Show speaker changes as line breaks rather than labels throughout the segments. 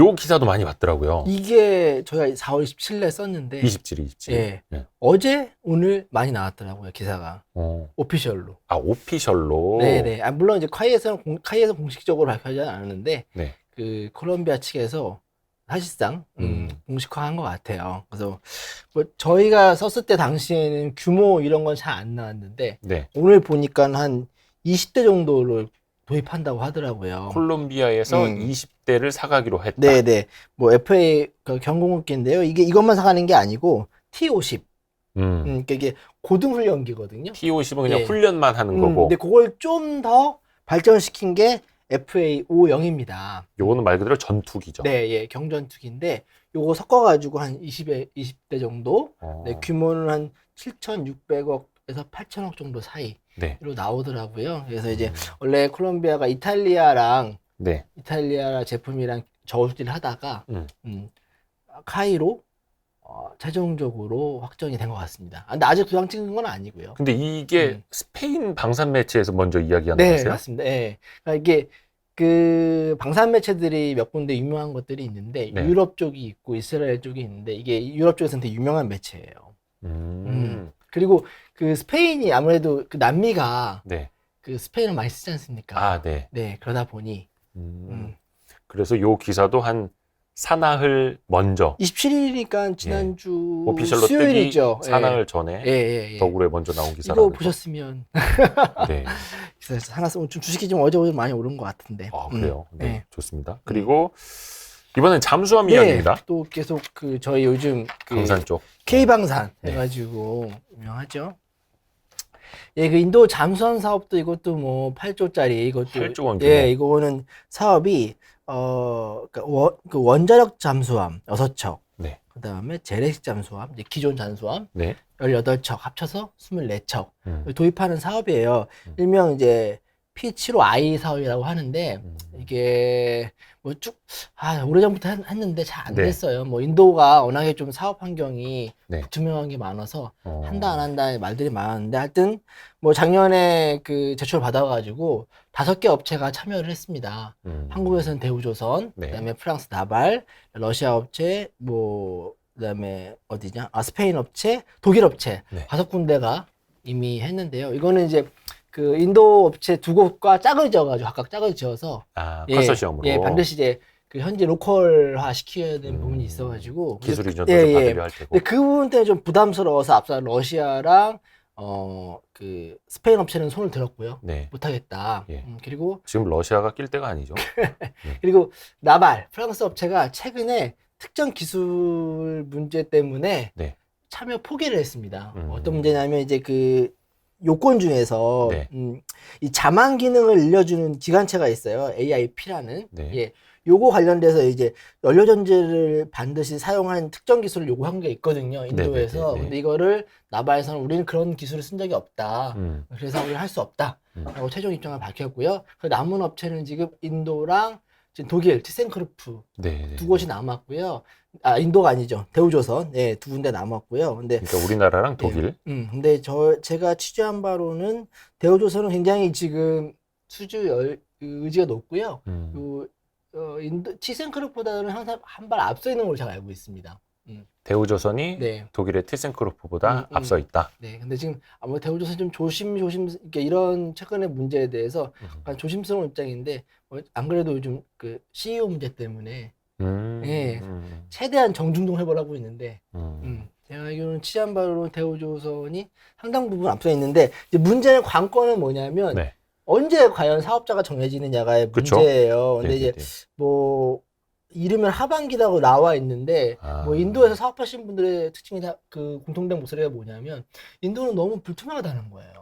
요 기사도 많이 봤더라고요.
이게 저희가 4월 27일에 썼는데
27.
예.
네.
어제 오늘 많이 나왔더라고요, 기사가. 오피셜로.
아, 오피셜로.
네네. 아, 물론 이제 카이에서 공식적으로 밝혀지지 않았는데
네.
그 콜롬비아 측에서 사실상 공식화한 것 같아요. 그래서 뭐 저희가 썼을 때 당시에는 규모 이런 건 잘 안 나왔는데
네.
오늘 보니까 한 20대 정도를 도입한다고 하더라고요.
콜롬비아에서 20대를 사가기로 했다.
네네. 뭐 FA 그 경공업계인데요. 이것만 사가는 게 아니고 T50. 그러니까 이게 고등훈련기거든요.
T50은 그냥
예.
훈련만 하는 거고.
근데 그걸 좀 더 발전시킨 게 FA50입니다.
요거는 말 그대로 전투기죠.
네, 예, 경전투기인데 요거 섞어가지고 한 20대 정도. 네, 규모는 한 7,600억에서 8,000억 정도 사이로
네.
나오더라고요. 그래서 이제 원래 콜롬비아가 이탈리아 제품이랑 저울질을 하다가 카이로 최종적으로 확정이 된 것 같습니다. 근데 아직 도장 찍은 건 아니고요.
근데 이게 스페인 방산 매체에서 먼저 이야기가
네,
나왔어요?
맞습니다. 네. 그러니까 이게 그 방산 매체들이 몇 군데 유명한 것들이 있는데
네.
유럽 쪽이 있고 이스라엘 쪽이 있는데 이게 유럽 쪽에서는 되게 유명한 매체예요. 그리고 그 스페인이 아무래도 그 남미가
네.
그 스페인을 많이 쓰지 않습니까?
아, 네.
네, 그러다 보니
그래서 요 기사도 한 사나흘 먼저
27일이니까 지난주
오피셜로
수요일이죠.
뜨기 사나흘 전에 더구로에 먼저 나온 기사라는
이거 보셨으면
네.
기사에서 하나 쓰면 좀 주식이 좀 어제 많이 오른 것 같은데.
아, 그래요? 네,
네.
좋습니다. 그리고 이번엔 잠수함 이야기입니다.
또 계속 그 저희 요즘 그
방산 쪽.
K방산
네.
해가지고 유명하죠. 예, 그 인도 잠수함 사업도 이것도 뭐 8조짜리 이것도
8조 원 규모.
예, 이거는 사업이 그 원자력 잠수함 6척.
네.
그다음에 재래식 잠수함, 이제 기존 잠수함
네.
18척 합쳐서 24척 도입하는 사업이에요. 일명 이제 P75I 사업이라고 하는데 이게 뭐 쭉 오래전부터 했는데 잘 안
네.
됐어요. 뭐 인도가 워낙에 좀 사업 환경이
네.
불투명한 게 많아서 한다 안 한다 말들이 많았는데 하여튼 뭐 작년에 그 제출 받아가지고 5개 업체가 참여를 했습니다. 한국에서는 대우조선,
네.
그다음에 프랑스 나발, 러시아 업체, 뭐 그다음에 어디냐? 스페인 업체, 독일 업체
네.
5군데가 이미 했는데요. 이거는 이제 그 인도 업체 2곳과 짝을 지어가지고 각각 짝을 지어서
컨소시엄으로.
예, 반드시 이제 그 현지 로컬화 시켜야 되는 부분이 있어가지고
기술 이전도 좀 받으려 할 테고.
근데 그 부분 때문에 좀 부담스러워서 앞서 러시아랑 그 스페인 업체는 손을 들었고요.
네.
못하겠다.
예.
그리고
지금 러시아가 낄 때가 아니죠.
그리고 나발 프랑스 업체가 최근에 특정 기술 문제 때문에
네.
참여 포기를 했습니다. 어떤 문제냐면 이제 그 요건 중에서
네.
이 자만 기능을 늘려주는 기관체가 있어요. AIP라는.
네.
예. 요거 관련돼서 이제 연료전지를 반드시 사용한 특정 기술을 요구한 게 있거든요. 인도에서.
네네네네.
근데 이거를 나바에서는 우리는 그런 기술을 쓴 적이 없다. 그래서 우리는 할 수 없다. 라고 최종 입장을 밝혔고요. 그 남은 업체는 지금 인도랑 지금 독일, 티센크루프
네.
2곳이 남았고요. 인도가 아니죠. 대우조선. 예, 2군데 남았고요. 근데
그러니까 우리나라랑 독일.
근데 제가 취재한 바로는 대우조선은 굉장히 지금 의지가 높고요. 티센크루프보다는 항상 한 발 앞서 있는 걸로 제가 알고 있습니다.
대우조선이
네.
독일의 티센크루프보다 앞서 있다.
네, 근데 지금 아마 대우조선 좀 이렇게 이런 최근의 문제에 대해서 약간 조심스러운 입장인데 안 그래도 요즘 그 CEO 문제 때문에 예, 최대한 정중동 해보라고 있는데 제가 알기로는 취재한 바로는 대우조선이 상당 부분 앞서 있는데 이제 문제는 관건은 뭐냐면
네.
언제 과연 사업자가 정해지느냐가 문제예요. 근데
네네네.
이제 뭐 이르면 하반기라고 나와 있는데 뭐 인도에서 사업하시는 분들의 특징이 다 그 공통된 목소리가 뭐냐면 인도는 너무 불투명하다는 거예요.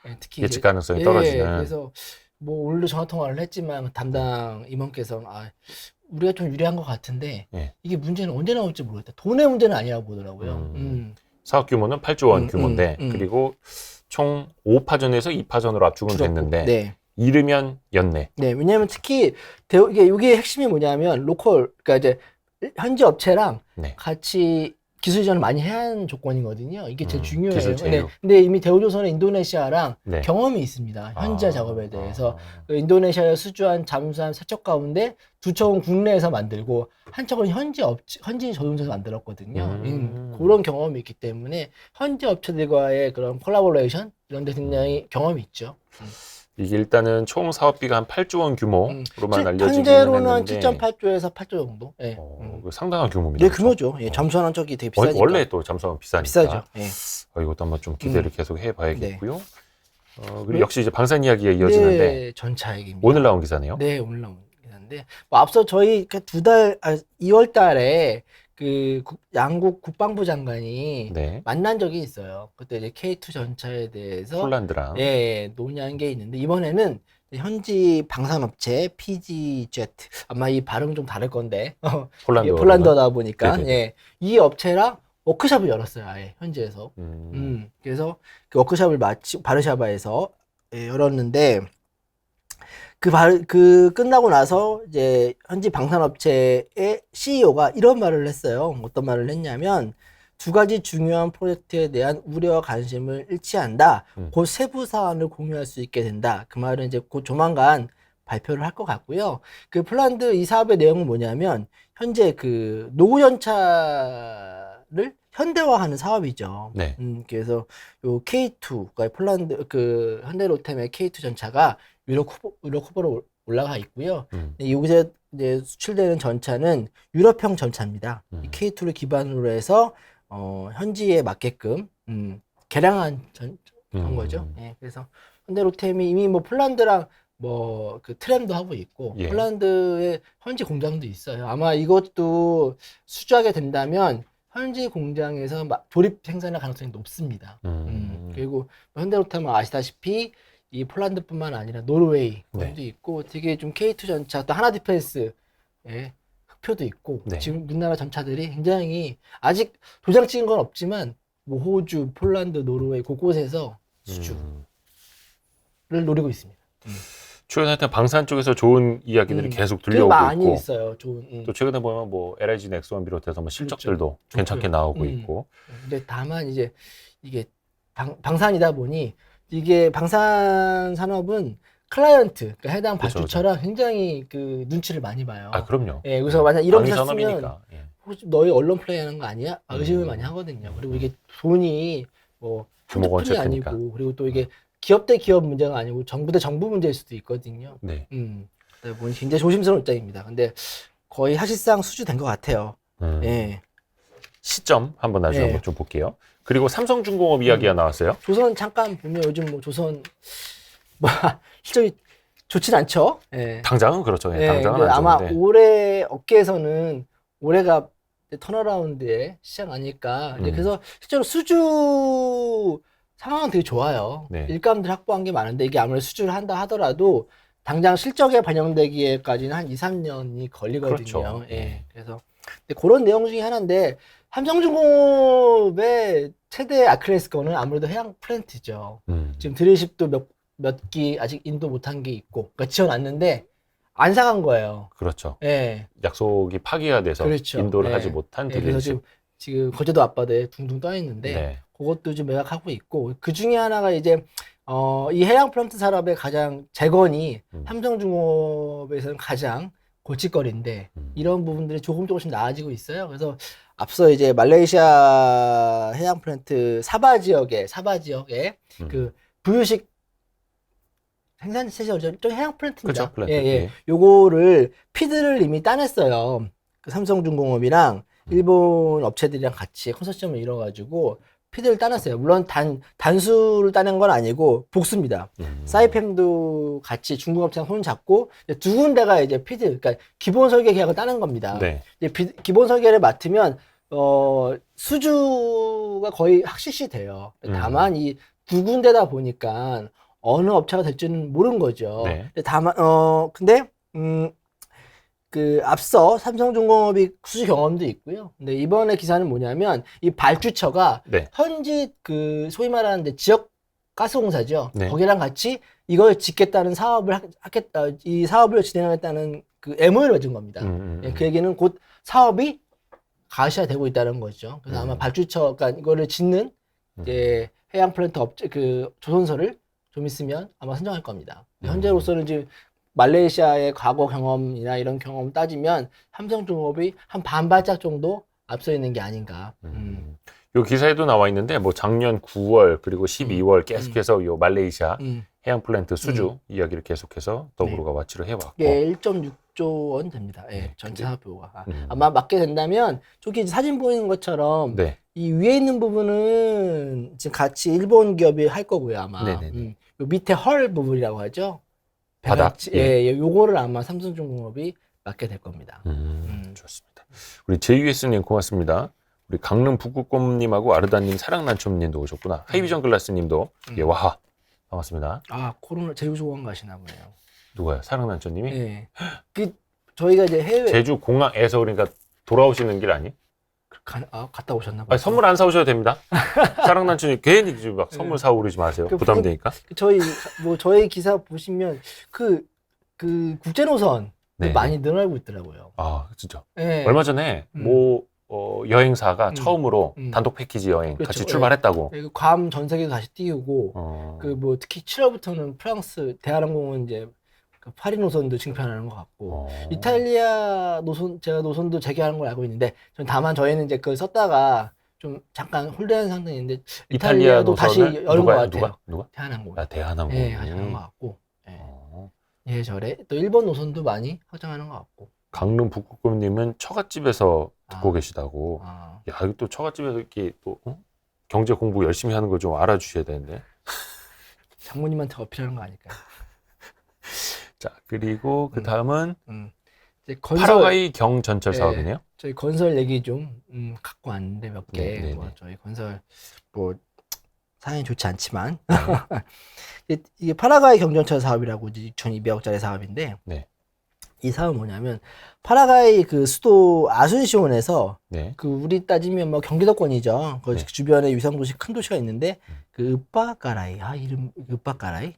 예, 특히
예측 가능성이 떨어지는.
그래서 뭐 오늘도 전화 통화를 했지만 담당 임원께서는 우리가 좀 유리한 것 같은데 이게 문제는 언제 나올지 모르겠다. 돈의 문제는 아니라고 보더라고요.
사업 규모는 8조 원 규모인데 그리고 총 5파전에서 2파전으로 압축은 됐는데
네.
이르면 연내.
네, 왜냐하면 특히 이게 핵심이 뭐냐면 로컬, 그러니까 이제 현지 업체랑
네.
같이 기술 이전을 많이 해야 하는 조건이거든요. 이게 제일 중요해요.
기술 제휴.
근데 이미 대우조선은 인도네시아랑
네.
경험이 있습니다. 현지화 작업에 대해서. 그 인도네시아에 수주한 잠수함 3척 가운데 2척은 국내에서 만들고 한 척은 현지 조종사에서 만들었거든요. 그런 경험이 있기 때문에 현지 업체들과의 그런 콜라보레이션 이런 데 굉장히 경험이 있죠.
이게 일단은 총 사업비가 한 8조 원 규모로만 알려지기는
현재로는
했는데
7.8조에서 8조 정도. 예.
상당한 규모입니다.
네, 규모죠. 예, 잠수함 한 척이 되게 비싸니까.
원래 또 잠수함은 비싸니까.
비싸죠. 예.
이것도 한번 좀 기대를 계속 해봐야겠고요.
네.
그리고 역시 이제 방산 이야기가 이어지는데
네, 전차 얘기입니다.
오늘 나온 기사네요.
네, 오늘 나온 기사인데 뭐 앞서 저희 2월 달에 그 양국 국방부 장관이
네.
만난 적이 있어요. 그때 이제 K2 전차에 대해서
폴란드랑
예, 논의한 게 있는데 이번에는 현지 방산업체 PGZ 아마 이 발음 좀 다를 건데 폴란드어다 보니까 예, 이 업체랑 워크숍을 열었어요. 아예 현지에서. 그래서 그 워크숍을 바르샤바에서 열었는데 그 끝나고 나서 이제 현지 방산업체의 CEO가 이런 말을 했어요. 어떤 말을 했냐면 2가지 중요한 프로젝트에 대한 우려와 관심을 일치한다. 곧 세부 사안을 공유할 수 있게 된다. 그 말은 이제 곧 조만간 발표를 할 것 같고요. 그 폴란드 이 사업의 내용은 뭐냐면 현재 그 노후 전차를 현대화하는 사업이죠.
네.
그래서 요 K2, 그러니까 폴란드 그 현대로템의 K2 전차가 유럽 후보로 올라가 있고요. 여기서 이제 수출되는 전차는 유럽형 전차입니다. 이 K2를 기반으로 해서 현지에 맞게끔 개량한 한 거죠. 예, 그래서 현대로템이 이미 뭐 폴란드랑 뭐 그 트램도 하고 있고
예.
폴란드에 현지 공장도 있어요. 아마 이것도 수주하게 된다면 현지 공장에서 조립 생산할 가능성이 높습니다. 그리고 현대로템은 아시다시피 이 폴란드뿐만 아니라 노르웨이 도 있고 되게 좀 K2 전차 또 하나 디펜스의 흑표도 있고 지금 우리나라 전차들이 굉장히 아직 도장 찍은 건 없지만 뭐 호주, 폴란드, 노르웨이 곳곳에서 수주를 노리고 있습니다.
최근에 하여튼 방산 쪽에서 좋은 이야기들이 계속
되게
들려오고
많이
있고
있어요.
또 최근에 보면 뭐 LIG 넥스원 비롯해서 뭐 실적들도
그렇죠.
괜찮게 나오고 있고
근데 다만 이제 이게 방산이다 보니 이게 방산 산업은 클라이언트, 그러니까 해당 발주처랑 굉장히 그 눈치를 많이 봐요.
아, 그럼요.
예, 그래서 만약 이런 기사 쓰면
산업이니까.
혹시 너희 언론 플레이 하는 거 아니야? 의심을 많이 하거든요. 그리고 이게 돈이 뭐
규모가
한두 푼이
크니까.
아니고 그리고 또 이게 기업 대 기업 문제가 아니고 정부 대 정부 문제일 수도 있거든요.
네.
그러다 보니 굉장히 조심스러운 입장입니다. 근데 거의 사실상 수주된 것 같아요. 예.
시점 한번 나중에 한번 좀 볼게요. 그리고 삼성중공업 이야기가 나왔어요.
조선 잠깐 보면 요즘 뭐 조선 뭐 실적이 좋진 않죠. 예.
당장은 그렇죠. 당장은 안
아마
좋은데.
올해 업계에서는 올해가 턴어라운드의 시작 아닐까. 이제 그래서 실제로 수주 상황은 되게 좋아요.
네.
일감들 확보한 게 많은데 이게 아무래도 수주를 한다 하더라도 당장 실적에 반영되기에까지는 한 2, 3년이 걸리거든요.
그렇죠.
예. 그래서 근데 그런 내용 중에 하나인데 삼성중공업의 최대 아킬레스건은 아무래도 해양 플랜트죠. 지금 드릴십도 몇 기 아직 인도 못한 게 있고, 그러니까 지어놨는데 안 사간 거예요.
그렇죠.
예.
약속이 파기가 돼서
그렇죠.
인도를
예.
하지 못한
그래서
드릴십.
지금 거제도 앞바다에 둥둥 떠 있는데 그것도 좀 매각하고 있고 그 중에 하나가 이제 이 해양 플랜트 산업의 가장 재건이 삼성중공업에서는 가장 골칫거리인데 이런 부분들이 조금씩 나아지고 있어요. 그래서 앞서 이제 말레이시아 해양 플랜트 사바 지역에 그 부유식 생산 시설이죠. 해양 플랜트입니다.
그렇죠, 플랜트.
요거를 피드를 이미 따냈어요. 그 삼성중공업이랑 일본 업체들이랑 같이 컨소시엄을 이뤄가지고 피드를 따냈어요. 물론 단수를 따낸 건 아니고 복수입니다. 사이팸도 같이 중국 업체랑 손 잡고 두 군데가 이제 피드, 그러니까 기본 설계 계약을 따낸 겁니다.
네.
이제 기본 설계를 맡으면 수주가 거의 확실시 돼요. 다만 이 두 군데다 보니까 어느 업체가 될지는 모르는 거죠.
네.
근데 다만 그 앞서 삼성중공업이 수주 경험도 있고요. 근데 이번에 기사는 뭐냐면 이 발주처가 현지 그 소위 말하는 지역 가스공사죠. 거기랑 같이 이걸 짓겠다는 사업을 이 사업을 진행하겠다는 그 MOU를 맺은 겁니다. 그 얘기는 곧 사업이 가시화되고 있다는 거죠. 그래서 아마 발주처, 그러니까 이거를 짓는 이제 해양 플랜트 업체 그 조선소를 좀 있으면 아마 선정할 겁니다. 현재로서는 지금 말레이시아의 과거 경험이나 이런 경험 따지면 삼성중공업이 한 반발짝 정도 앞서 있는 게 아닌가.
요 기사에도 나와 있는데 뭐 작년 9월 그리고 12월 계속해서 요 말레이시아 해양 플랜트 수주 이야기를 계속해서 더불어가 와치를 해왔고
예, 1.6조 원 됩니다. 예,
네,
전체 사업비가 아마 맞게 된다면 저기 사진 보이는 것처럼
네.
이 위에 있는 부분은 지금 같이 일본 기업이 할 거고요 아마. 요 밑에 헐 부분이라고 하죠.
바닥.
예, 요거를 아마 삼성중공업이 맡게 될 겁니다.
좋습니다. 우리 JUS님 고맙습니다. 우리 강릉 북극곰님하고 아르다님, 사랑난초님도 오셨구나. 하이비전 글라스님도 예, 와하 반갑습니다.
아 코로나 제주공항 가시나 보네요.
누가요? 사랑난초님이?
예. 그 저희가 이제 해외
제주 공항에서 그러니까 돌아오시는 길 아니?
갔다 오셨나 봐요.
선물 안 사오셔도 됩니다. 사랑난초님 괜히 막 선물 사오고 그러지 마세요. 부담되니까.
저희 기사 보시면 그 국제노선
네.
많이 늘어나고 있더라고요.
아 진짜.
네.
얼마 전에 여행사가 처음으로 단독 패키지 여행
그렇죠.
같이 출발했다고.
네. 괌 전 세계도 다시 띄우고 특히 7월부터는 프랑스 대한항공은 이제 그 파리 노선도 증편하는 것 같고 이탈리아 노선 제가 노선도 재개하는 걸 알고 있는데 다만 저희는 이제 그걸 썼다가 좀 잠깐 홀대한 상태인데 이탈리아도 다시 여는 것 같아요.
누가?
대한항공.
대한항공.
네, 다시 하는 것 같고. 예, 저래 또 일본 노선도 많이 확장하는 것 같고.
강릉 북극곰님은 처갓집에서 듣고 계시다고. 야, 이거 또 처갓집에서 이렇게 또 경제 공부 열심히 하는 걸 좀 알아주셔야 되는데.
장모님한테 어필하는 거 아닐까요?
자, 그리고 그 다음은
이제
파라과이 경전철 사업이네요.
저희 건설 얘기 좀 갖고 왔는데 몇 개. 저희 건설 상황이 좋지 않지만 이게 파라과이 경전철 사업이라고 6,200억짜리 사업인데 이 사업은 뭐냐면 파라과이 그 수도 아순시온에서 그 우리 따지면 뭐 경기도권이죠. 그 주변에 위성도시 큰 도시가 있는데 그 으빠까라이 이름 으빠까라이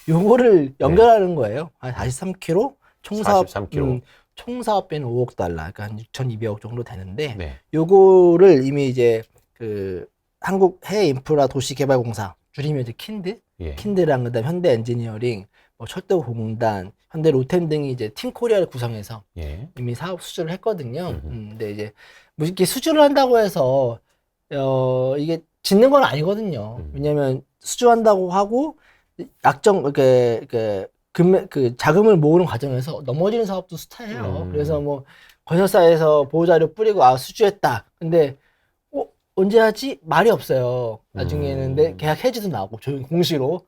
요거를 연결하는 거예요. 한 43km 총사업
43km.
총 사업비는 5억 달러, 그러니까 한 6,200억 정도 되는데 요거를 이미 이제 그 한국 해인프라 도시개발공사 줄이면 이제 킨드랑 그다음 현대 엔지니어링, 뭐 철도공단, 현대 로템 등이 이제 팀 코리아를 구성해서 이미 사업 수주를 했거든요. 근데 이제 뭐 이렇게 수주를 한다고 해서 이게 짓는 건 아니거든요. 왜냐면 수주한다고 하고 그 자금을 모으는 과정에서 넘어지는 사업도 스타예요. 그래서 뭐 건설사에서 보호자료 뿌리고 수주했다. 근데 언제 하지? 말이 없어요. 나중에는 근데 계약 해지도 나오고 조용 공시로.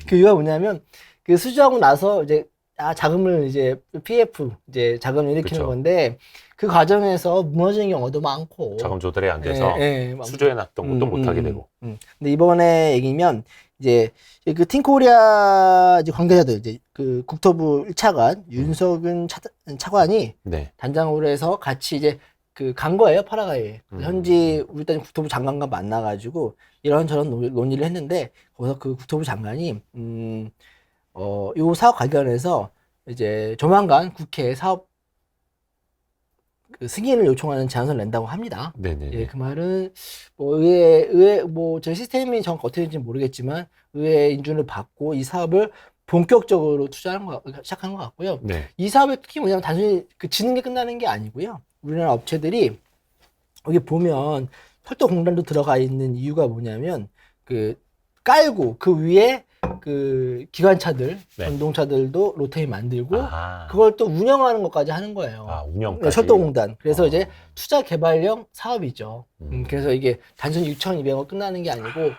그 이유가 뭐냐면 그 수주하고 나서 이제 자금을 이제 PF 이제 자금을 일으키는 건데 그 과정에서 무너지는 경우도 많고
자금 조달이 안 돼서 수주해놨던 것도 못하게 되고.
근데 이번에 얘기면 이제 그 팀코리아 관계자들 이제 그 국토부 1차관 윤석은 차관이 단장으로 해서 같이 이제 그 간 거예요, 파라과이에. 현지 일단 국토부 장관과 만나가지고 이런저런 논의를 했는데 거기서 그 국토부 장관이 요 사업 관련해서 이제 조만간 국회에 사업 그 승인을 요청하는 제안서를 낸다고 합니다. 예, 그 말은 뭐 의회 뭐 제 시스템이 정확히 어떻게 되는지 모르겠지만 의회 인준을 받고 이 사업을 본격적으로 시작한 것 같고요. 이 사업의 특히 뭐냐면 단순히 그 짓는 게 끝나는 게 아니고요. 우리나라 업체들이 여기 보면 철도공단도 들어가 있는 이유가 뭐냐면 그 깔고 그 위에 그 기관차들, 전동차들도 로테이 만들고 그걸 또 운영하는 것까지 하는 거예요.
운영까지.
철도공단. 그래서 이제 투자 개발형 사업이죠. 그래서 이게 단순히 6,200억 끝나는 게 아니고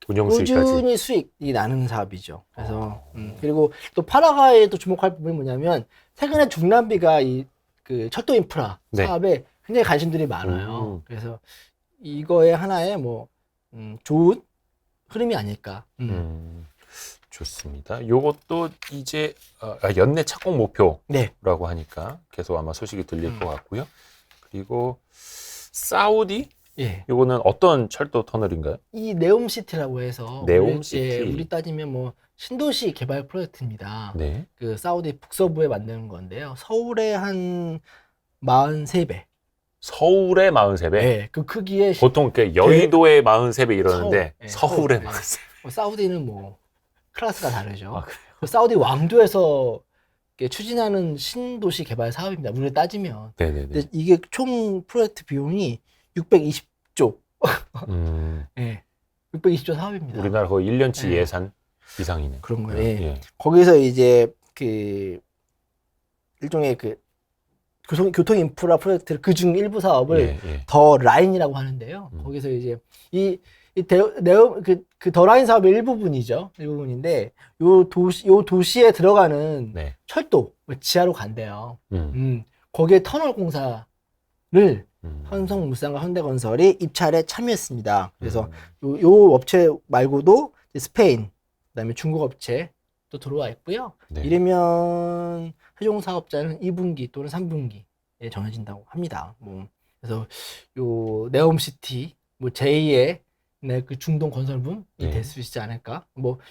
꾸준히 수익이 나는 사업이죠. 그래서 그리고 또 파라과이에 또 주목할 부분이 뭐냐면 최근에 중남미가 이 그 철도 인프라 사업에 굉장히 관심들이 많아요. 그래서 이거에 하나의 뭐 좋은 흐름이 아닐까.
좋습니다. 요것도 이제 연내 착공 목표라고 하니까 계속 아마 소식이 들릴 것 같고요. 그리고 사우디? 요거는 어떤 철도 터널인가요?
이 네옴시티라고 해서
네옴시티.
우리 따지면 뭐 신도시 개발 프로젝트입니다. 그 사우디 북서부에 만드는 건데요. 서울의 한 43배.
서울의 43배?
네, 그 크기의
보통 여의도의 43배 이러는데 서울의 43배.
사우디는 뭐 클래스가 다르죠.
아, 그래요?
사우디 왕조에서 추진하는 신도시 개발 사업입니다. 우리를 따지면.
네네네.
근데 이게 총 프로젝트 비용이 620조. 네, 620조 사업입니다.
우리나라 거의 1년치
네.
예산 이상이네.
그런 거예요.
예.
예. 거기서 이제 일종의 교통 인프라 프로젝트를 그중 일부 사업을 더 라인이라고 하는데요. 거기서 이제 더 라인 사업의 일부분이죠. 일부분인데 요 도시에 들어가는 철도 철도 지하로 간대요. 거기에 터널 공사를 삼성물산과 현대건설이 입찰에 참여했습니다. 그래서 요 업체 말고도 스페인, 그다음에 중국 업체 또 들어와 있고요. 이르면 최종 사업자는 2분기 또는 3분기에 정해진다고 합니다. 그래서 요 네옴시티 제2의 그 중동 건설붐이 될 수 있지 않을까?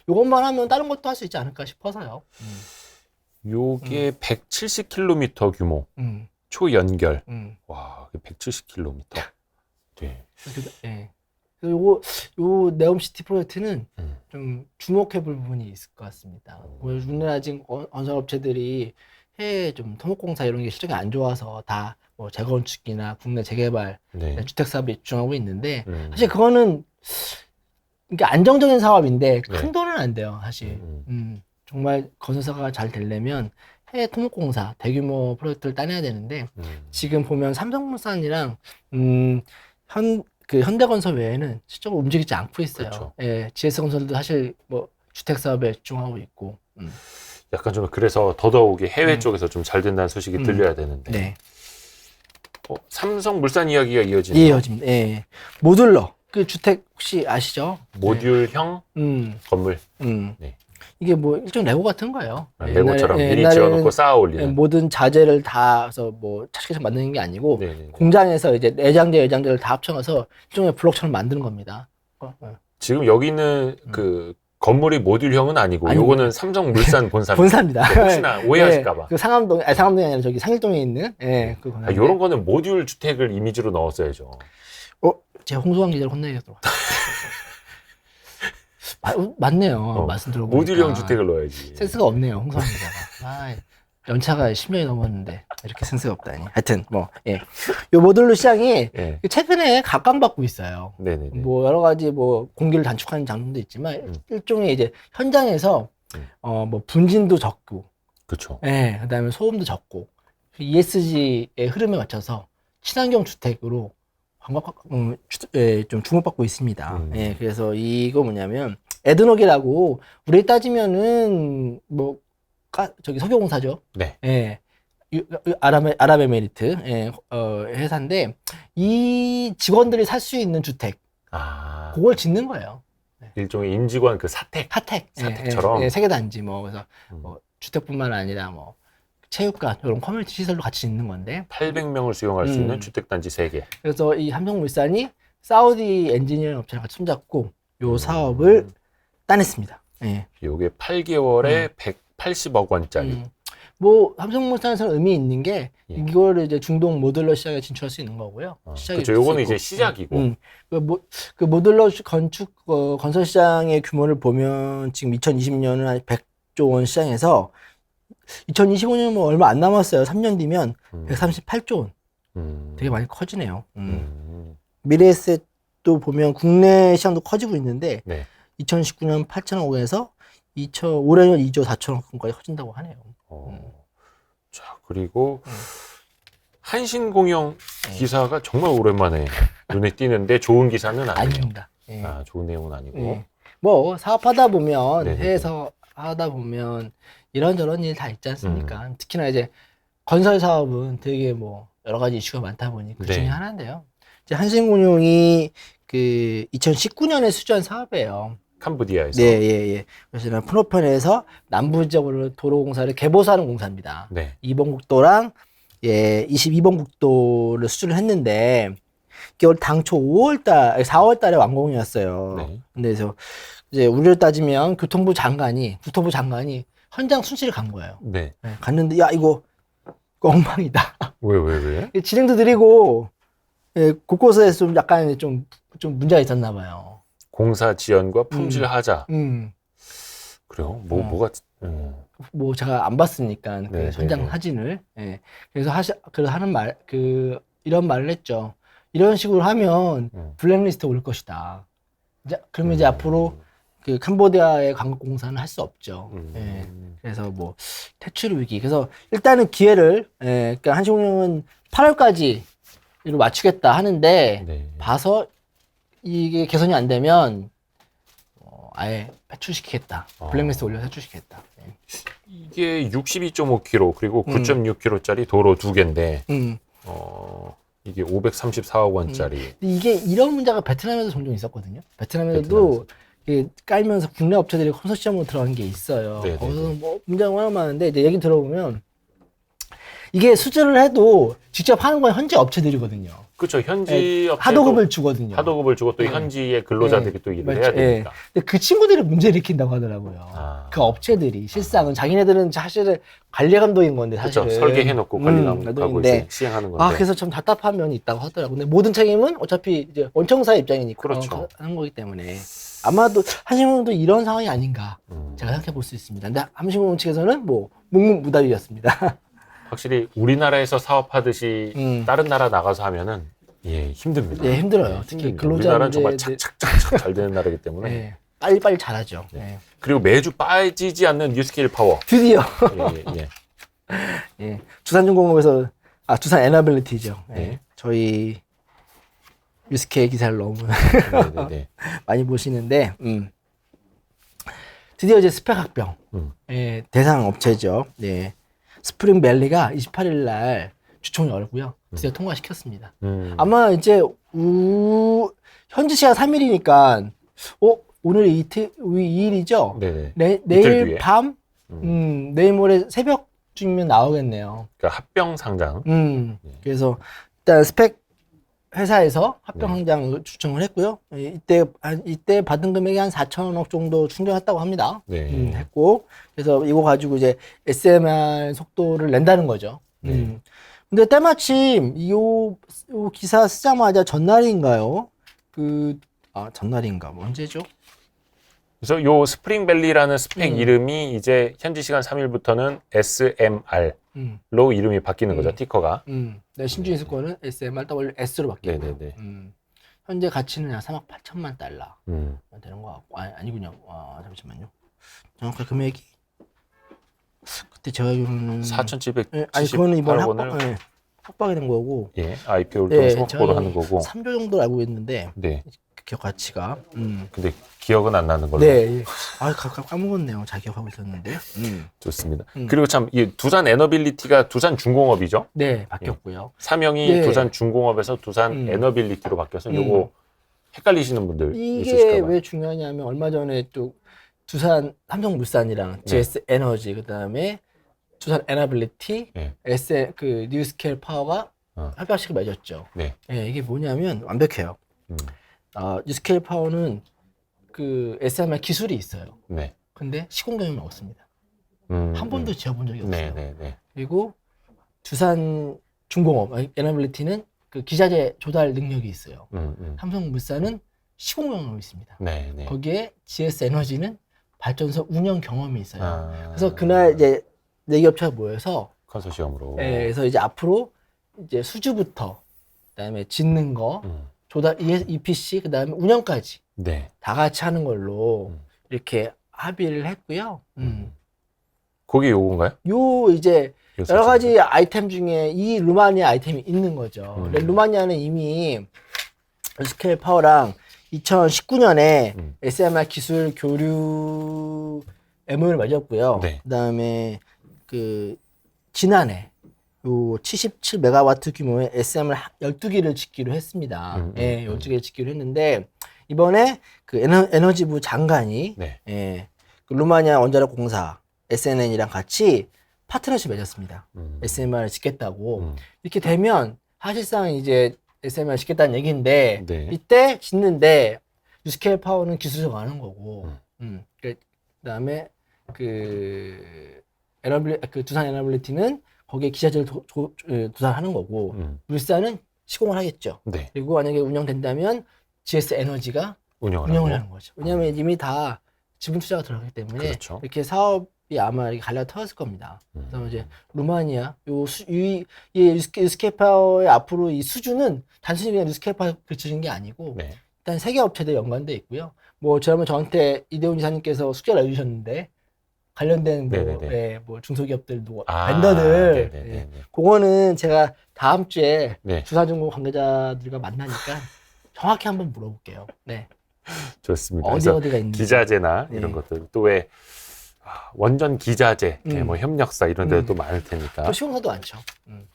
요것만 하면 다른 것도 할 수 있지 않을까 싶어서요.
요게 170km 규모. 초연결. 와, 170km. 네.
네. 요 네옴시티 프로젝트는 좀 주목해볼 부분이 있을 것 같습니다. 우리나라 지금 건설업체들이 해외 좀 토목공사 이런 게 실적이 안 좋아서 다 재건축이나 국내 재개발, 주택 사업에 집중하고 있는데 사실 그거는 그러니까 안정적인 사업인데 큰 돈은 안 돼요, 사실. 정말 건설사가 잘 되려면 해외 토목공사 대규모 프로젝트를 따내야 되는데 지금 보면 삼성물산이랑 현대건설 외에는 실적으로 움직이지 않고 있어요.
그렇죠.
예, GS건설도 사실 주택 사업에 집중하고 있고.
약간 좀 그래서 더더욱이 해외 쪽에서 좀 잘 된다는 소식이 들려야 되는데.
네.
삼성물산 이야기가 이어지네요.
이어집니다. 예. 모듈러 그 주택 혹시 아시죠?
모듈형 건물.
네. 이게 일종 레고 같은 거예요.
레고처럼 미리 지어놓고 쌓아 올리는.
모든 자재를 다 해서 차식해서 만드는 게 아니고 공장에서 이제 내장재를 다 합쳐서 일종의 블록처럼 만드는 겁니다.
지금 여기는 그 건물이 모듈형은 아니고 요거는 삼성물산 본사입니다.
본사입니다.
혹시나 오해하실까봐.
상암동이 아니라 저기 상일동에 있는
요런 거는 모듈 주택을 이미지로 넣었어야죠.
제가 홍소환 기자를 혼내겠더라고요. 맞네요. 말씀 들어보니까.
모듈형 주택을 넣어야지.
센스가 없네요, 홍소환 기자가. 연차가 10년이 넘었는데 이렇게 센스가 없다니. 하여튼 요 모듈러 시장이 최근에 각광받고 있어요.
네네네.
여러 가지 공기를 단축하는 장면도 있지만 일종의 이제 현장에서 분진도 적고,
그렇죠.
그다음에 소음도 적고 ESG의 흐름에 맞춰서 친환경 주택으로 좀 주목받고 있습니다. 그래서 이거 뭐냐면 에드녹이라고 우리 따지면은 저기 석유공사죠.
네.
아랍에미리트 회사인데 이 직원들이 살 수 있는 주택, 그걸 짓는 거예요.
일종의 임직원 사택처럼
세계단지 그래서 주택뿐만 아니라 체육관 이런 커뮤니티 시설도 같이 짓는 건데
800명을 수용할 수 있는 주택단지 3개.
그래서 이 삼성물산이 사우디 엔지니어링 업체랑 같이 손잡고 요 사업을 따냈습니다.
요게 8개월에 180억 원짜리.
삼성물산에서는 의미 있는 게 이걸 이제 중동 모듈러 시장에 진출할 수 있는 거고요.
그렇죠. 요거는 이제 시작이고.
그 모듈러 건설 시장의 규모를 보면 지금 2020년은 한 100조 원 시장에서 2025년 얼마 안 남았어요. 3년 뒤면 138조 원. 되게 많이 커지네요. 미래에셋도 보면 국내 시장도 커지고 있는데 2019년 8천억 원에서 올해는 2조 4천억 원까지 커진다고 하네요.
자, 그리고 한신공영 기사가 정말 오랜만에 눈에 띄는데 좋은 기사는
아닙니다.
좋은 내용은 아니고.
사업하다 보면 해외에서 하다 보면 이런저런 일 다 있지 않습니까? 특히나 이제 건설 사업은 되게 여러 가지 이슈가 많다 보니 그 중에 하나인데요. 이제 한신공영이 2019년에 수주한 사업이에요.
캄보디아에서.
그래서 프노펜에서 남부지역으로 도로공사를 개보수하는 공사입니다. 2번 국도랑 22번 국도를 수주를 했는데 이게 당초 4월 달에 완공이었어요. 근데 그래서 이제 우리를 따지면 국토부 장관이 현장 순시를 간 거예요. 갔는데 이거 엉망이다.
왜?
진행도 느리고 예, 곳곳에 좀 약간 좀 문제가 있었나 봐요.
공사 지연과 품질 하자.
음.
그래요? 뭐가?
뭐 제가 안 봤으니까 그
네,
현장
네, 네.
사진을. 예. 그래서 이런 말을 했죠. 이런 식으로 하면 블랙리스트 올 것이다. 그러면 이제 앞으로 그 캄보디아의 관광공사는 할 수 없죠. 예. 그래서 뭐 퇴출 위기. 그래서 일단은 기회를, 그러니까 한시공룡은 8월까지 이로 맞추겠다 하는데
네.
봐서 이게 개선이 안 되면 아예 퇴출시키겠다. 블랙리스트 올려서 퇴출시키겠다. 예.
이게 62.5km 그리고 9.6km짜리 도로 두 개인데 이게 534억 원짜리.
이게 이런 문제가 베트남에도 종종 있었거든요. 베트남에도 이게 깔면서 국내 업체들이 컨소시엄으로 들어간 게 있어요.
네네네.
거기서 뭐 문제가 워낙 많은데 이제 얘기 들어보면 이게 수주를 해도 직접 하는 건 현지 업체들이거든요.
그렇죠. 현지 업체도
하도급을 주거든요.
하도급을 주고 또 현지의 근로자들이 또 일을 해야 되니까.
근데 그 친구들이 문제를 일으킨다고 하더라고요. 그 업체들이 실상은 자기네들은 사실은 관리 감독인 건데 사실은
그렇죠. 설계해놓고 관리 감독하고 이제 시행하는 건데.
그래서 좀 답답한 면이 있다고 하더라고요. 근데 모든 책임은 어차피 이제 원청사의 입장이니까
그렇죠.
하는 거기 때문에 아마도 한신공도 이런 상황이 아닌가 제가 생각해 볼 수 있습니다. 근데 한신공 측에서는 뭐 묵묵무답이었습니다.
확실히 우리나라에서 사업하듯이 다른 나라 나가서 하면은 힘듭니다.
예, 힘들어요. 특히 근로자
우리나라는 정말 착착착착 잘 되는 나라이기 때문에.
예, 빨리빨리 잘하죠. 예.
그리고 매주 빠지지 않는 뉴스케일 파워.
드디어
예.
예, 두산중공업에서 두산 에너빌리티죠. 예.
네.
저희 뉴스케 기사를 너무
네.
많이 보시는데 드디어 이제 스펙 합병 대상 업체죠. 네. 스프링밸리가 28일 날 주총이 열고요. 드디어 통과시켰습니다. 아마 이제 현지 시간 3일이니까 오늘 2일이죠. 내일 밤 내일 모레 새벽쯤이면 나오겠네요.
그러니까 합병 상장.
그래서 일단 스펙 회사에서 합병 상장 주청을 했고요. 이때 받은 금액이 한 4천억 정도 충전했다고 합니다. 했고 그래서 이거 가지고 이제 SMR 속도를 낸다는 거죠. 근데 때마침 이 기사 쓰자마자 전날인가요? 전날인가? 언제죠?
그래서 요 스프링밸리라는 스펙 이름이 이제 현지 시간 3일부터는 SMR로 이름이 바뀌는 거죠. 티커가.
네, 신주인수 거는 SMRWS로 바뀌고요. 현재 가치는 약 3억 8천만 달러 되는 거 같고 아니군요. 잠시만요. 정확한 금액이 그때 제가 알기로는
4,778원을
그거는 이번에 확보하게 된 거고.
IPO를 통해서 확보를 하는 거고.
3조 정도 알고 있는데. 기업 가치가.
근데 기억은 안 나는 걸로.
네. 까먹었네요. 잘 기억하고 있었는데.
좋습니다. 그리고 참, 이 두산 에너빌리티가 두산 중공업이죠?
네, 바뀌었고요.
사명이 두산 중공업에서 두산 에너빌리티로 바뀌어서 요거 헷갈리시는 분들 있으실까 봐요.
이게 왜 중요하냐면 얼마 전에 또 두산 삼성물산이랑 GS 에너지 그다음에 두산 에너빌리티, 뉴스케일 파워가 협약식을 맺었죠. 이게 뭐냐면 완벽해요. 뉴스케일 파워는 그 SMR 기술이 있어요. 근데 시공 경험이 없습니다. 한 번도 지어본 적이 없어요. 그리고 두산 중공업, 에너빌리티는 그 기자재 조달 능력이 있어요. 삼성물산은 시공 경험이 있습니다. 거기에 GS 에너지는 발전소 운영 경험이 있어요. 그래서 그날 이제 네 개 업체가 모여서
컨소시엄으로.
그래서 이제 앞으로 이제 수주부터 그다음에 짓는 거, 조달 EPC 그다음에 운영까지 다 같이 하는 걸로 이렇게 합의를 했고요.
그게 요건가요?
이제 여러 가지 아이템 중에 이 루마니아 아이템이 있는 거죠. 루마니아는 이미 스케일 파워랑 2019년에 SMR 기술 교류 MOU를 맺었고요. 그다음에 그 지난해 요 77메가와트 규모의 SMR 12기를 짓기로 했습니다. 12기를 짓기로 했는데 이번에 그 에너지부 장관이 그 루마니아 원자력 공사 SNN이랑 같이 파트너십 맺었습니다. SMR을 짓겠다고. 이렇게 되면 사실상 이제 SMR 짓겠다는 얘기인데 이때 짓는데 뉴스케일 파워는 기술 정하는 거고 그다음에 그 두산 에너빌리티는 거기에 기자재를 도산하는 거고 물산은 시공을 하겠죠.
네.
그리고 만약에 운영된다면 GS 에너지가 운영을 하는 거죠. 왜냐하면 이미 다 지분 투자가 들어가기 때문에
그렇죠.
이렇게 사업이 아마 이렇게 갈라터졌을 겁니다. 그래서 이제 루마니아 이 뉴스케이퍼의 앞으로 이 수주는 단순히 그냥 뉴스케이퍼 그치는 게 아니고
네.
일단 세계 업체들 연관돼 있고요. 뭐 저한테 이대훈 이사님께서 숙제를 알려주셨는데 관련된 뭐 중소기업들도 벤더들 그거는 제가 다음 주에 주사중공 관계자들과 만나니까 정확히 한번 물어볼게요. 네.
좋습니다.
어디가 있는지.
기자재나 이런 것들 또 왜 원전 기자재, 뭐 협력사 이런 데도 많을 테니까.
또 시공사도 많죠.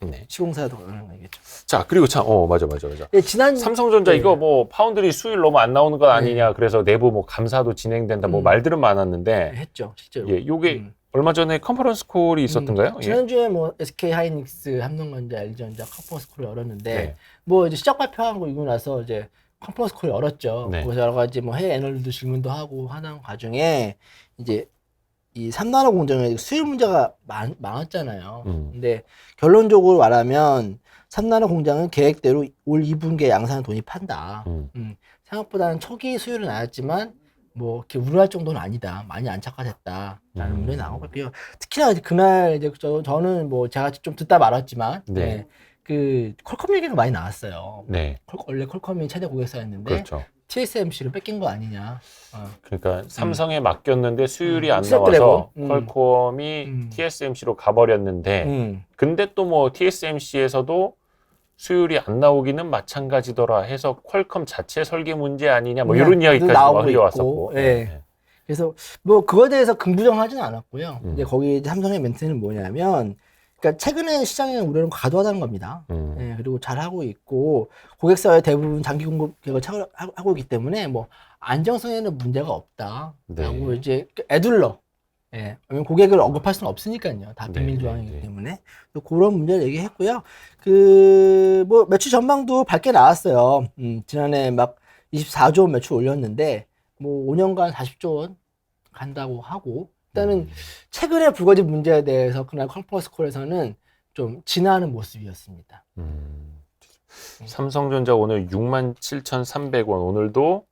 네. 시공사도 그런 거겠죠.
자, 그리고 참, 맞아.
네, 지난
삼성전자 이거 뭐 파운드리 수율 너무 안 나오는 건 아니냐. 그래서 내부 뭐 감사도 진행된다. 뭐 말들은 많았는데.
했죠, 실제로.
예, 요게 얼마 전에 컨퍼런스 콜이 있었던가요?
지난주에 뭐 SK 하이닉스, 삼성전자, LG전자 컨퍼런스 콜을 열었는데 뭐 이제 시작 발표하고 이고 나서 이제 컨퍼런스 콜을 열었죠. 그래서 여러 가지 뭐 해외 애널들도 질문도 하고 하는 과정에 이제 이 3나노 공정에 수율 문제가 많았잖아요. 근데 결론적으로 말하면 3나노 공장은 계획대로 올 2분기에 양산을 도입한다. 생각보다는 초기 수율은 낮았지만 뭐 이렇게 우려할 정도는 아니다. 많이 안착화됐다라는 의견이 나오고 있고요. 특히나 그날 이제 저는 뭐 제가 좀 듣다 말았지만 그 퀄컴 얘기가 많이 나왔어요. 원래 퀄컴이 최대 고객사였는데
그렇죠.
TSMC를 뺏긴 거 아니냐.
그러니까 삼성에 맡겼는데 수율이 안 나와서 퀄컴이 TSMC로 가버렸는데 근데 또 뭐 TSMC에서도 수율이 안 나오기는 마찬가지더라 해서 퀄컴 자체 설계 문제 아니냐 뭐 이런 이야기까지 흘려왔었고.
그래서 뭐 그거에 대해서 긍부정하지는 않았고요. 이제 거기 이제 삼성의 멘트는 뭐냐면 그러니까 최근에 시장의 우려는 과도하다는 겁니다. 그리고 잘하고 있고 고객사의 대부분 장기 공급 계획을 하고 있기 때문에 뭐 안정성에는 문제가 없다라고 이제 애둘러 왜냐면 고객을 언급할 수는 없으니까요. 다 비밀 조항이기 때문에 그런 문제를 얘기했고요. 그 뭐 매출 전망도 밝게 나왔어요. 지난해 막 24조 원 매출 올렸는데 뭐 5년간 40조 원 간다고 하고 일단은 최근에 불거진 문제에 대해서 그날 컨퍼런스 콜에서는 좀 진화하는 모습이었습니다.
삼성전자 오늘 67,300원 오늘도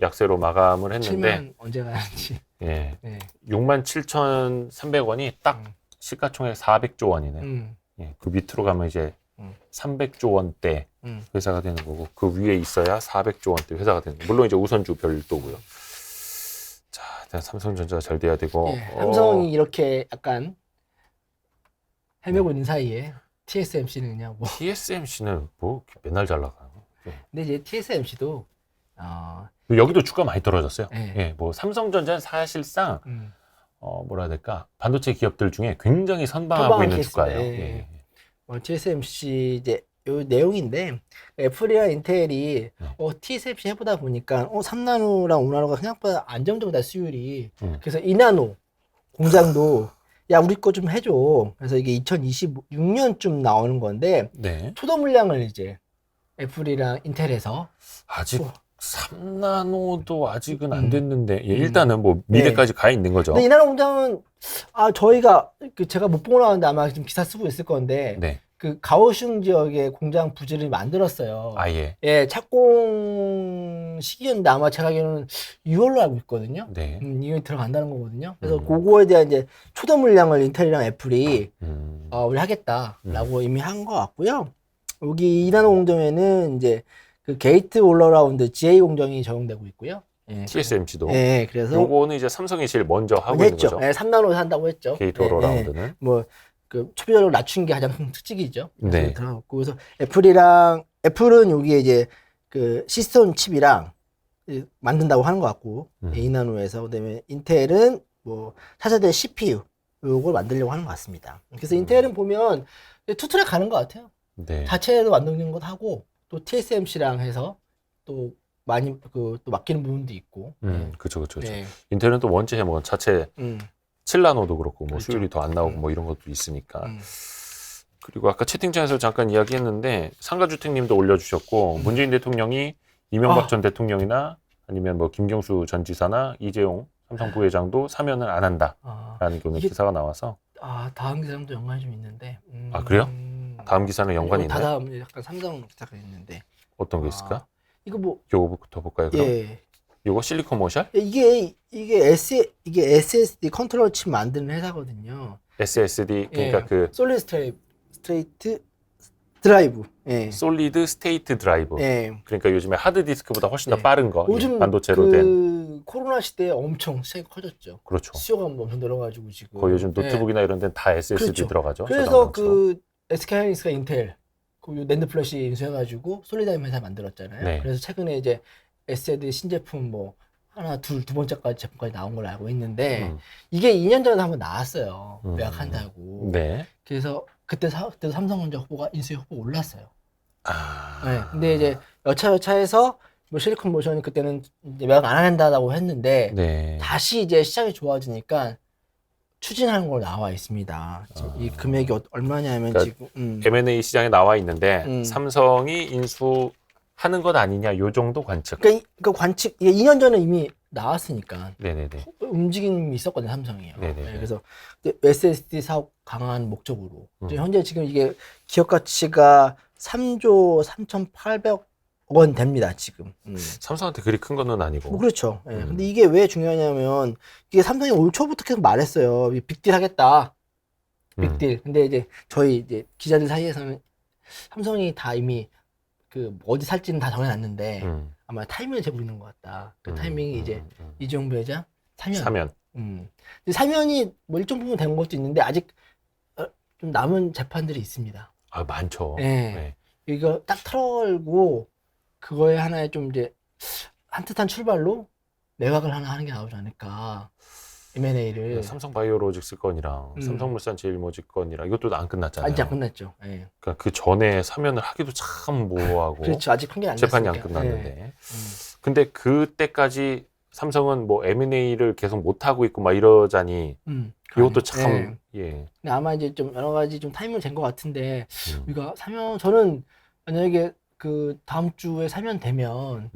약세로 마감을 했는데
7만 언제 가는지
67,300원이 딱 시가총액 400조 원이네. 그 밑으로 가면 이제 300조 원대 회사가 되는 거고 그 위에 있어야 400조 원대 회사가 되는 거고 물론 이제 우선주 별도고요. 자, 일단 삼성전자가 잘 돼야 되고
삼성이 이렇게 약간 헤매고 있는 사이에 TSMC는 그냥 뭐
TSMC는 뭐 맨날 잘 나가요.
근데 이제 TSMC도
여기도 주가 많이 떨어졌어요. 뭐 삼성전자는 사실상 뭐라 해야 될까 반도체 기업들 중에 굉장히 선방하고 있는 주가예요.
TSMC 이제 요 내용인데 애플이랑 인텔이 TSMC 해보다 보니까 3나노랑 5나노가 생각보다 안정적이다 수율이. 그래서 2나노 공장도 야 우리 거 좀 해줘. 그래서 이게 2026년쯤 나오는 건데 초도 물량을 이제 애플이랑 인텔에서
아직 3나노도 아직은 안 됐는데 일단은 뭐 미래까지 가 있는 거죠.
근데 2나노 공장은 저희가 제가 못 보고 나왔는데 아마 좀 기사 쓰고 있을 건데 그 가오슝 지역에 공장 부지를 만들었어요. 착공 시기였는데 아마 제가 알기로는 6월로 알고 있거든요. 이게 들어간다는 거거든요. 그래서 그거에 대한 이제 초도 물량을 인텔이랑 애플이 우리 하겠다라고 이미 한 것 같고요. 여기 2나노 공정에는 이제 그 게이트 올러라운드 GA 공정이 적용되고 있고요.
TSMC도.
그래서
요거는 이제 삼성이 제일 먼저 하고 있는 거죠.
3나노 한다고 했죠.
게이트 올러라운드는.
뭐 그 초비율을 낮춘 게 가장 큰 특징이죠. 그래서 애플은 여기에 이제 그 시스템 칩이랑 만든다고 하는 것 같고 2나노에서 그다음에 인텔은 뭐 차세대 CPU 요걸 만들려고 하는 것 같습니다. 그래서 인텔은 보면 투트랙 가는 것 같아요. 자체로 만드는 것 하고 또 TSMC랑 해서 또 많이 또 맡기는 부분도 있고.
그렇죠. 인텔은 또 원체 뭐 자체 7나노도 그렇고 뭐 수율이 더 안 나오고 뭐 이런 것도 있으니까. 그리고 아까 채팅창에서 잠깐 이야기했는데 상가주택님도 올려주셨고 문재인 대통령이 이명박 전 대통령이나 아니면 뭐 김경수 전 지사나 이재용 삼성 부회장도 사면을 안 한다라는 게 오늘 기사가 나와서.
다음 기사랑도 연관이 좀 있는데.
그래요? 다음 기사는 연관이 있나요?
다다음 약간 삼성 기사가 있는데
어떤 게 있을까?
이거 뭐
요거부터 볼까요? 그럼?
예.
요거 실리콘 모션?
이게 SSD 컨트롤 칩 만드는 회사거든요.
SSD 그러니까
예.
그
솔리드 스테이트 드라이브. 예.
솔리드 스테이트 드라이브.
예.
그러니까 요즘에 하드 디스크보다 훨씬 더
예.
빠른 거.
요즘
반도체로 된.
코로나 시대에 엄청 시장이 커졌죠.
그렇죠.
수요가 엄청 늘어가지고 지금.
거의 요즘 노트북이나 이런 데는 다 SSD
그렇죠.
들어가죠.
그래서 그 SK하이닉스가 인텔 그 낸드 플래시 인수해가지고 솔리다임 회사 만들었잖아요.
네.
그래서 최근에 이제 SSD 신제품 뭐 하나, 둘, 두 번째까지 제품까지 나온 걸로 알고 있는데 이게 2년 전에 한번 나왔어요. 매각한다고.
네.
그래서 그때도 삼성전자 후보가 인수위 후보 올랐어요.
아.
네. 근데 이제 여차여차해서 뭐 실리콘 모션이 그때는 이제 매각 안 한다고 했는데
네.
다시 이제 시장이 좋아지니까 추진하는 걸로 나와 있습니다. 지금 이 금액이 얼마냐면
그러니까
지금
M&A 시장에 나와 있는데 삼성이 인수하는 것 아니냐 요 정도 관측.
그러니까 관측 이게 2년 전에 이미 나왔으니까
네네네.
움직임이 있었거든요, 삼성이요.
네네네.
네, 그래서 SSD 사업 강화한 목적으로 현재 지금 이게 기업 가치가 3조 3,800억 원 됩니다, 지금.
삼성한테 그리 큰 거는 아니고.
뭐 그렇죠. 예. 근데 이게 왜 중요하냐면 이게 삼성이 올 초부터 계속 말했어요. 빅딜 하겠다. 빅딜. 근데 이제 저희 이제 기자들 사이에서는 삼성이 다 이미 그 어디 살지는 다 정해놨는데 아마 타이밍을 재부리는 것 같다. 그 타이밍이 이제 이재용 부회장 사면. 근데 사면이 뭐 일정 부분 된 것도 있는데 아직 좀 남은 재판들이 있습니다.
아, 많죠.
예.
네.
이거 딱 털고 그거에 하나의 좀 이제 한뜻한 출발로 매각을 하나 하는 게 나오지 않을까. M&A를.
삼성바이오로직스 건이랑 삼성물산 제일모직 건이랑 이것도 안 끝났잖아요.
아직 안 끝났죠. 예.
그러니까 그 전에 사면을 하기도 참 모호하고.
그렇죠. 아직 판결이 안
재판이 안
났으니까.
끝났는데.
예.
근데 그때까지 삼성은 뭐 M&A를 계속 못 하고 있고 막 이러자니 이것도 참 예.
근데 아마 이제 좀 여러 가지 좀 타이밍을 잰 것 같은데 우리가 사면 저는 만약에 그 다음 주에 사면 되면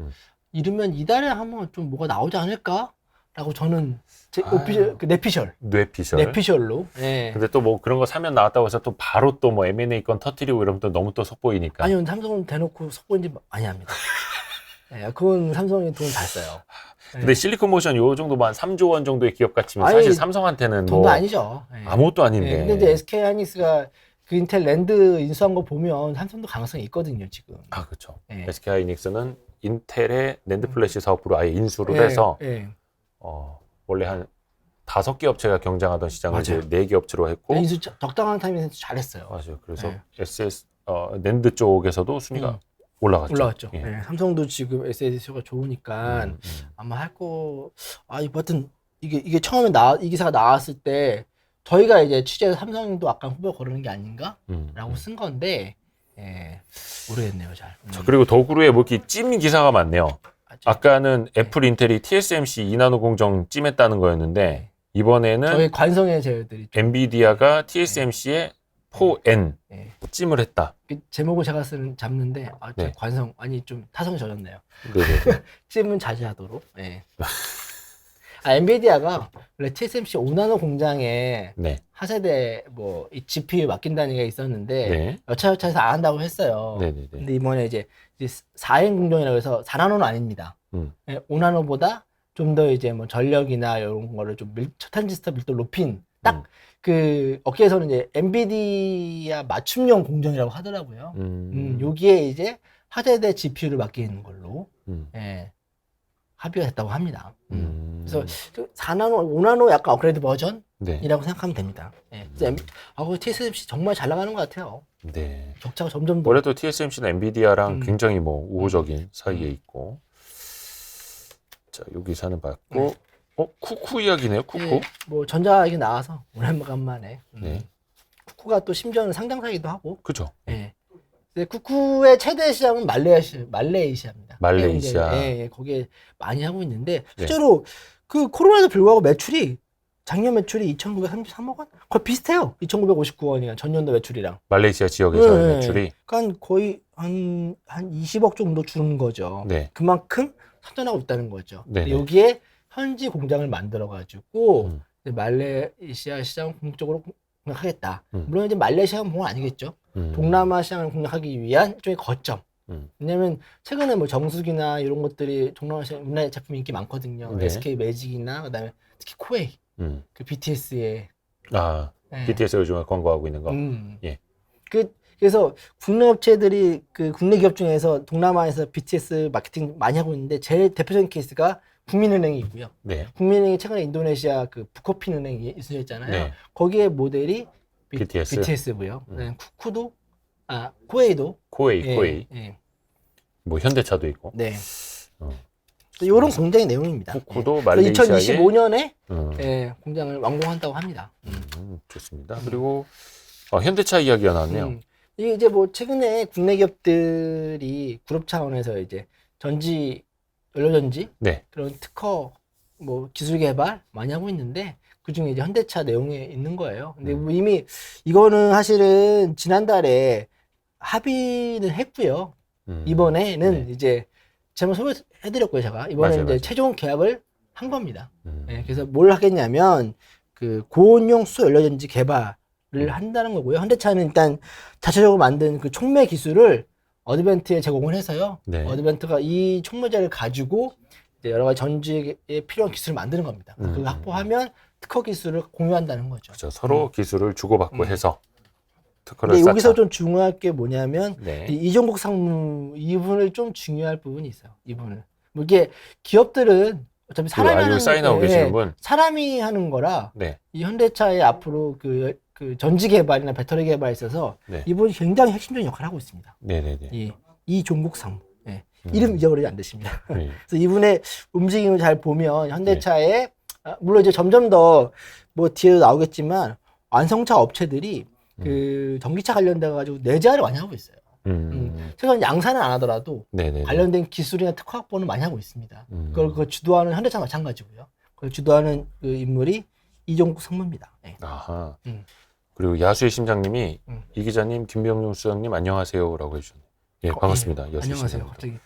이르면 이달에 한번 좀 뭐가 나오지 않을까라고 저는 제 오피셜 그 뇌피셜로. 예.
근데 또 뭐 그런 거 사면 나왔다고 해서 또 바로 또 뭐 M&A 건 터뜨리고 이러면 또 너무 또 속보이니까.
아니요, 삼성은 대놓고 속보인지 많이 합니다. 예, 그건 삼성이 돈 잘 써요.
근데 실리콘 모션 요 정도만 3조 원 정도의 기업 가치면 사실 삼성한테는
돈도
뭐
아니죠. 예.
아무것도 아닌데.
예, 근데 이제 SK 하이닉스가 그 인텔 랜드 인수한 거 보면 삼성도 가능성이 있거든요, 지금.
아, 그렇죠.
예.
SK 하이닉스는 인텔의 낸드 플래시 사업부로 아예 인수를 해서 원래 한 5개 업체가 경쟁하던 시장을 이제 4개 업체로 했고
인수 적당한 타이밍에서 잘했어요.
맞아요. 그래서 낸드 쪽에서도 순위가 올라갔죠.
예. 예. 삼성도 지금 SSD가 좋으니까 아마 할 거. 여하튼 이게 처음에 이 기사가 나왔을 때 저희가 이제 취재해서 삼성도 아까 후보 거르는 게 아닌가라고 쓴 건데 예, 모르겠네요, 잘.
자, 그리고 더구루에 뭐 이렇게 찜 기사가 많네요. 아까는 애플, 인텔이 TSMC 2나노 공정 찜했다는 거였는데 이번에는
저희 관성의 제어들이
엔비디아가 TSMC의 4N 찜을 했다.
제목을 제가 잡는데
네.
관성 좀 타성이 젖었네요.
네네.
찜은 자제하도록. 예. 엔비디아가 원래 TSMC 5나노 공장에 하세대 뭐 이 GPU 맡긴다는 얘기가 있었는데 여차여차해서 안 한다고 했어요.
네네네.
근데 이번에 이제 4N 공정이라고 해서 4나노는 아닙니다. 5나노보다 좀 더 이제 뭐 전력이나 이런 거를 좀 트랜지스터 밀도 높인 딱 그 업계에서는 이제 엔비디아 맞춤형 공정이라고 하더라고요. 여기에 이제 하세대 GPU를 맡기는 걸로 합의가 됐다고 합니다. 그래서 4나노, 5나노 약간 업그레이드 버전이라고 생각하면 됩니다. 예. TSMC 정말 잘 나가는 것 같아요.
네.
격차가 점점 더.
원래도 TSMC는 엔비디아랑 굉장히 뭐 우호적인 사이에 있고. 자, 여기 사는 봤고. 쿠쿠 이야기네요, 쿠쿠.
예, 뭐 전자 얘기 나와서 오랜만에. 쿠쿠가 또 심지어는 상장사기도 하고.
그죠.
예. 쿠쿠의 최대 시장은 말레이시아입니다.
말레이시아.
예, 거기에 많이 하고 있는데 실제로 그 코로나에도 불구하고 작년 매출이 2,933억 원? 거의 비슷해요. 2,959원이랑 전년도 매출이랑.
말레이시아 지역에서의 매출이.
그러니까 거의 한 20억 정도 주는 거죠.
네.
그만큼 선전하고 있다는 거죠.
네.
여기에 현지 공장을 만들어가지고 말레이시아 시장을 공격적으로 공략하겠다. 물론 이제 말레이시아는 뭐 아니겠죠. 동남아 시장을 공략하기 위한 일종의 거점. 왜냐면 최근에 뭐 정수기나 이런 것들이 동남아 시장 우리나라 제품 인기 많거든요.
네.
SK 매직이나 그다음에 특히 코웨이, 그 BTS의
BTS가 요즘 광고하고 있는 거. 예.
그래서 국내 업체들이 그 국내 기업 중에서 동남아에서 BTS 마케팅 많이 하고 있는데 제일 대표적인 케이스가 국민은행이고요.
네.
국민은행이 최근에 인도네시아 그 부코핀은행이 있었잖아요.
네.
거기에 모델이 BTS고요. 쿠쿠도 코웨이도
코웨이. 뭐 현대차도 있고.
네. 이런 공장의 내용입니다.
쿠쿠도 말레이시아에
2025년에 공장을 완공한다고 합니다.
좋습니다. 그리고 현대차 이야기가 나왔네요.
이게 이제 뭐 최근에 국내 기업들이 그룹 차원에서 이제 전지 연료전지 그런 특허 뭐 기술 개발 많이 하고 있는데 그 중에 이제 현대차 내용에 있는 거예요. 근데 뭐 이미 이거는 사실은 지난달에 합의는 했고요. 이번에는 이제 제가 소개해드렸고요. 제가 이번에 이제 최종 계약을 한 겁니다. 그래서 뭘 하겠냐면 그 고온용 수 연료전지 개발을 한다는 거고요. 현대차는 일단 자체적으로 만든 그 촉매 기술을 어드벤트에 제공을 해서요. 어드벤트가 이 촉매제를 가지고 이제 여러 가지 전지에 필요한 기술을 만드는 겁니다. 그거 확보하면 특허 기술을 공유한다는 거죠.
그렇죠. 서로 기술을 주고받고 해서 특허를
근데
쌓자.
여기서 좀 중요할 게 뭐냐면 이종국 상무 이분을 좀 중요할 부분이 있어요. 이분을. 뭐 이게 기업들은 어차피 사람이 하는
사인하고 계시는 분.
사람이 하는 거라 이 현대차의 앞으로 그 전지 개발이나 배터리 개발에 있어서 이분이 굉장히 핵심적인 역할을 하고 있습니다. 이종국 상무. 이름 잊어버리지 않으십니다. 그래서 이분의 움직임을 잘 보면 현대차의 물론 이제 점점 더 뭐 뒤에도 나오겠지만 완성차 업체들이 그 전기차 관련돼 가지고 내재화를 많이 하고 있어요. 최근 양산은 안 하더라도 관련된 기술이나 특허 확보는 많이 하고 있습니다. 그걸 주도하는 현대차 마찬가지고요. 그걸 주도하는 그 인물이 이종국 상무입니다.
아하. 그리고 야수의 심장님이 이 기자님, 김병용 수장님 안녕하세요라고 해주셨네요. 예, 반갑습니다. 야수의
안녕하세요.
심장님.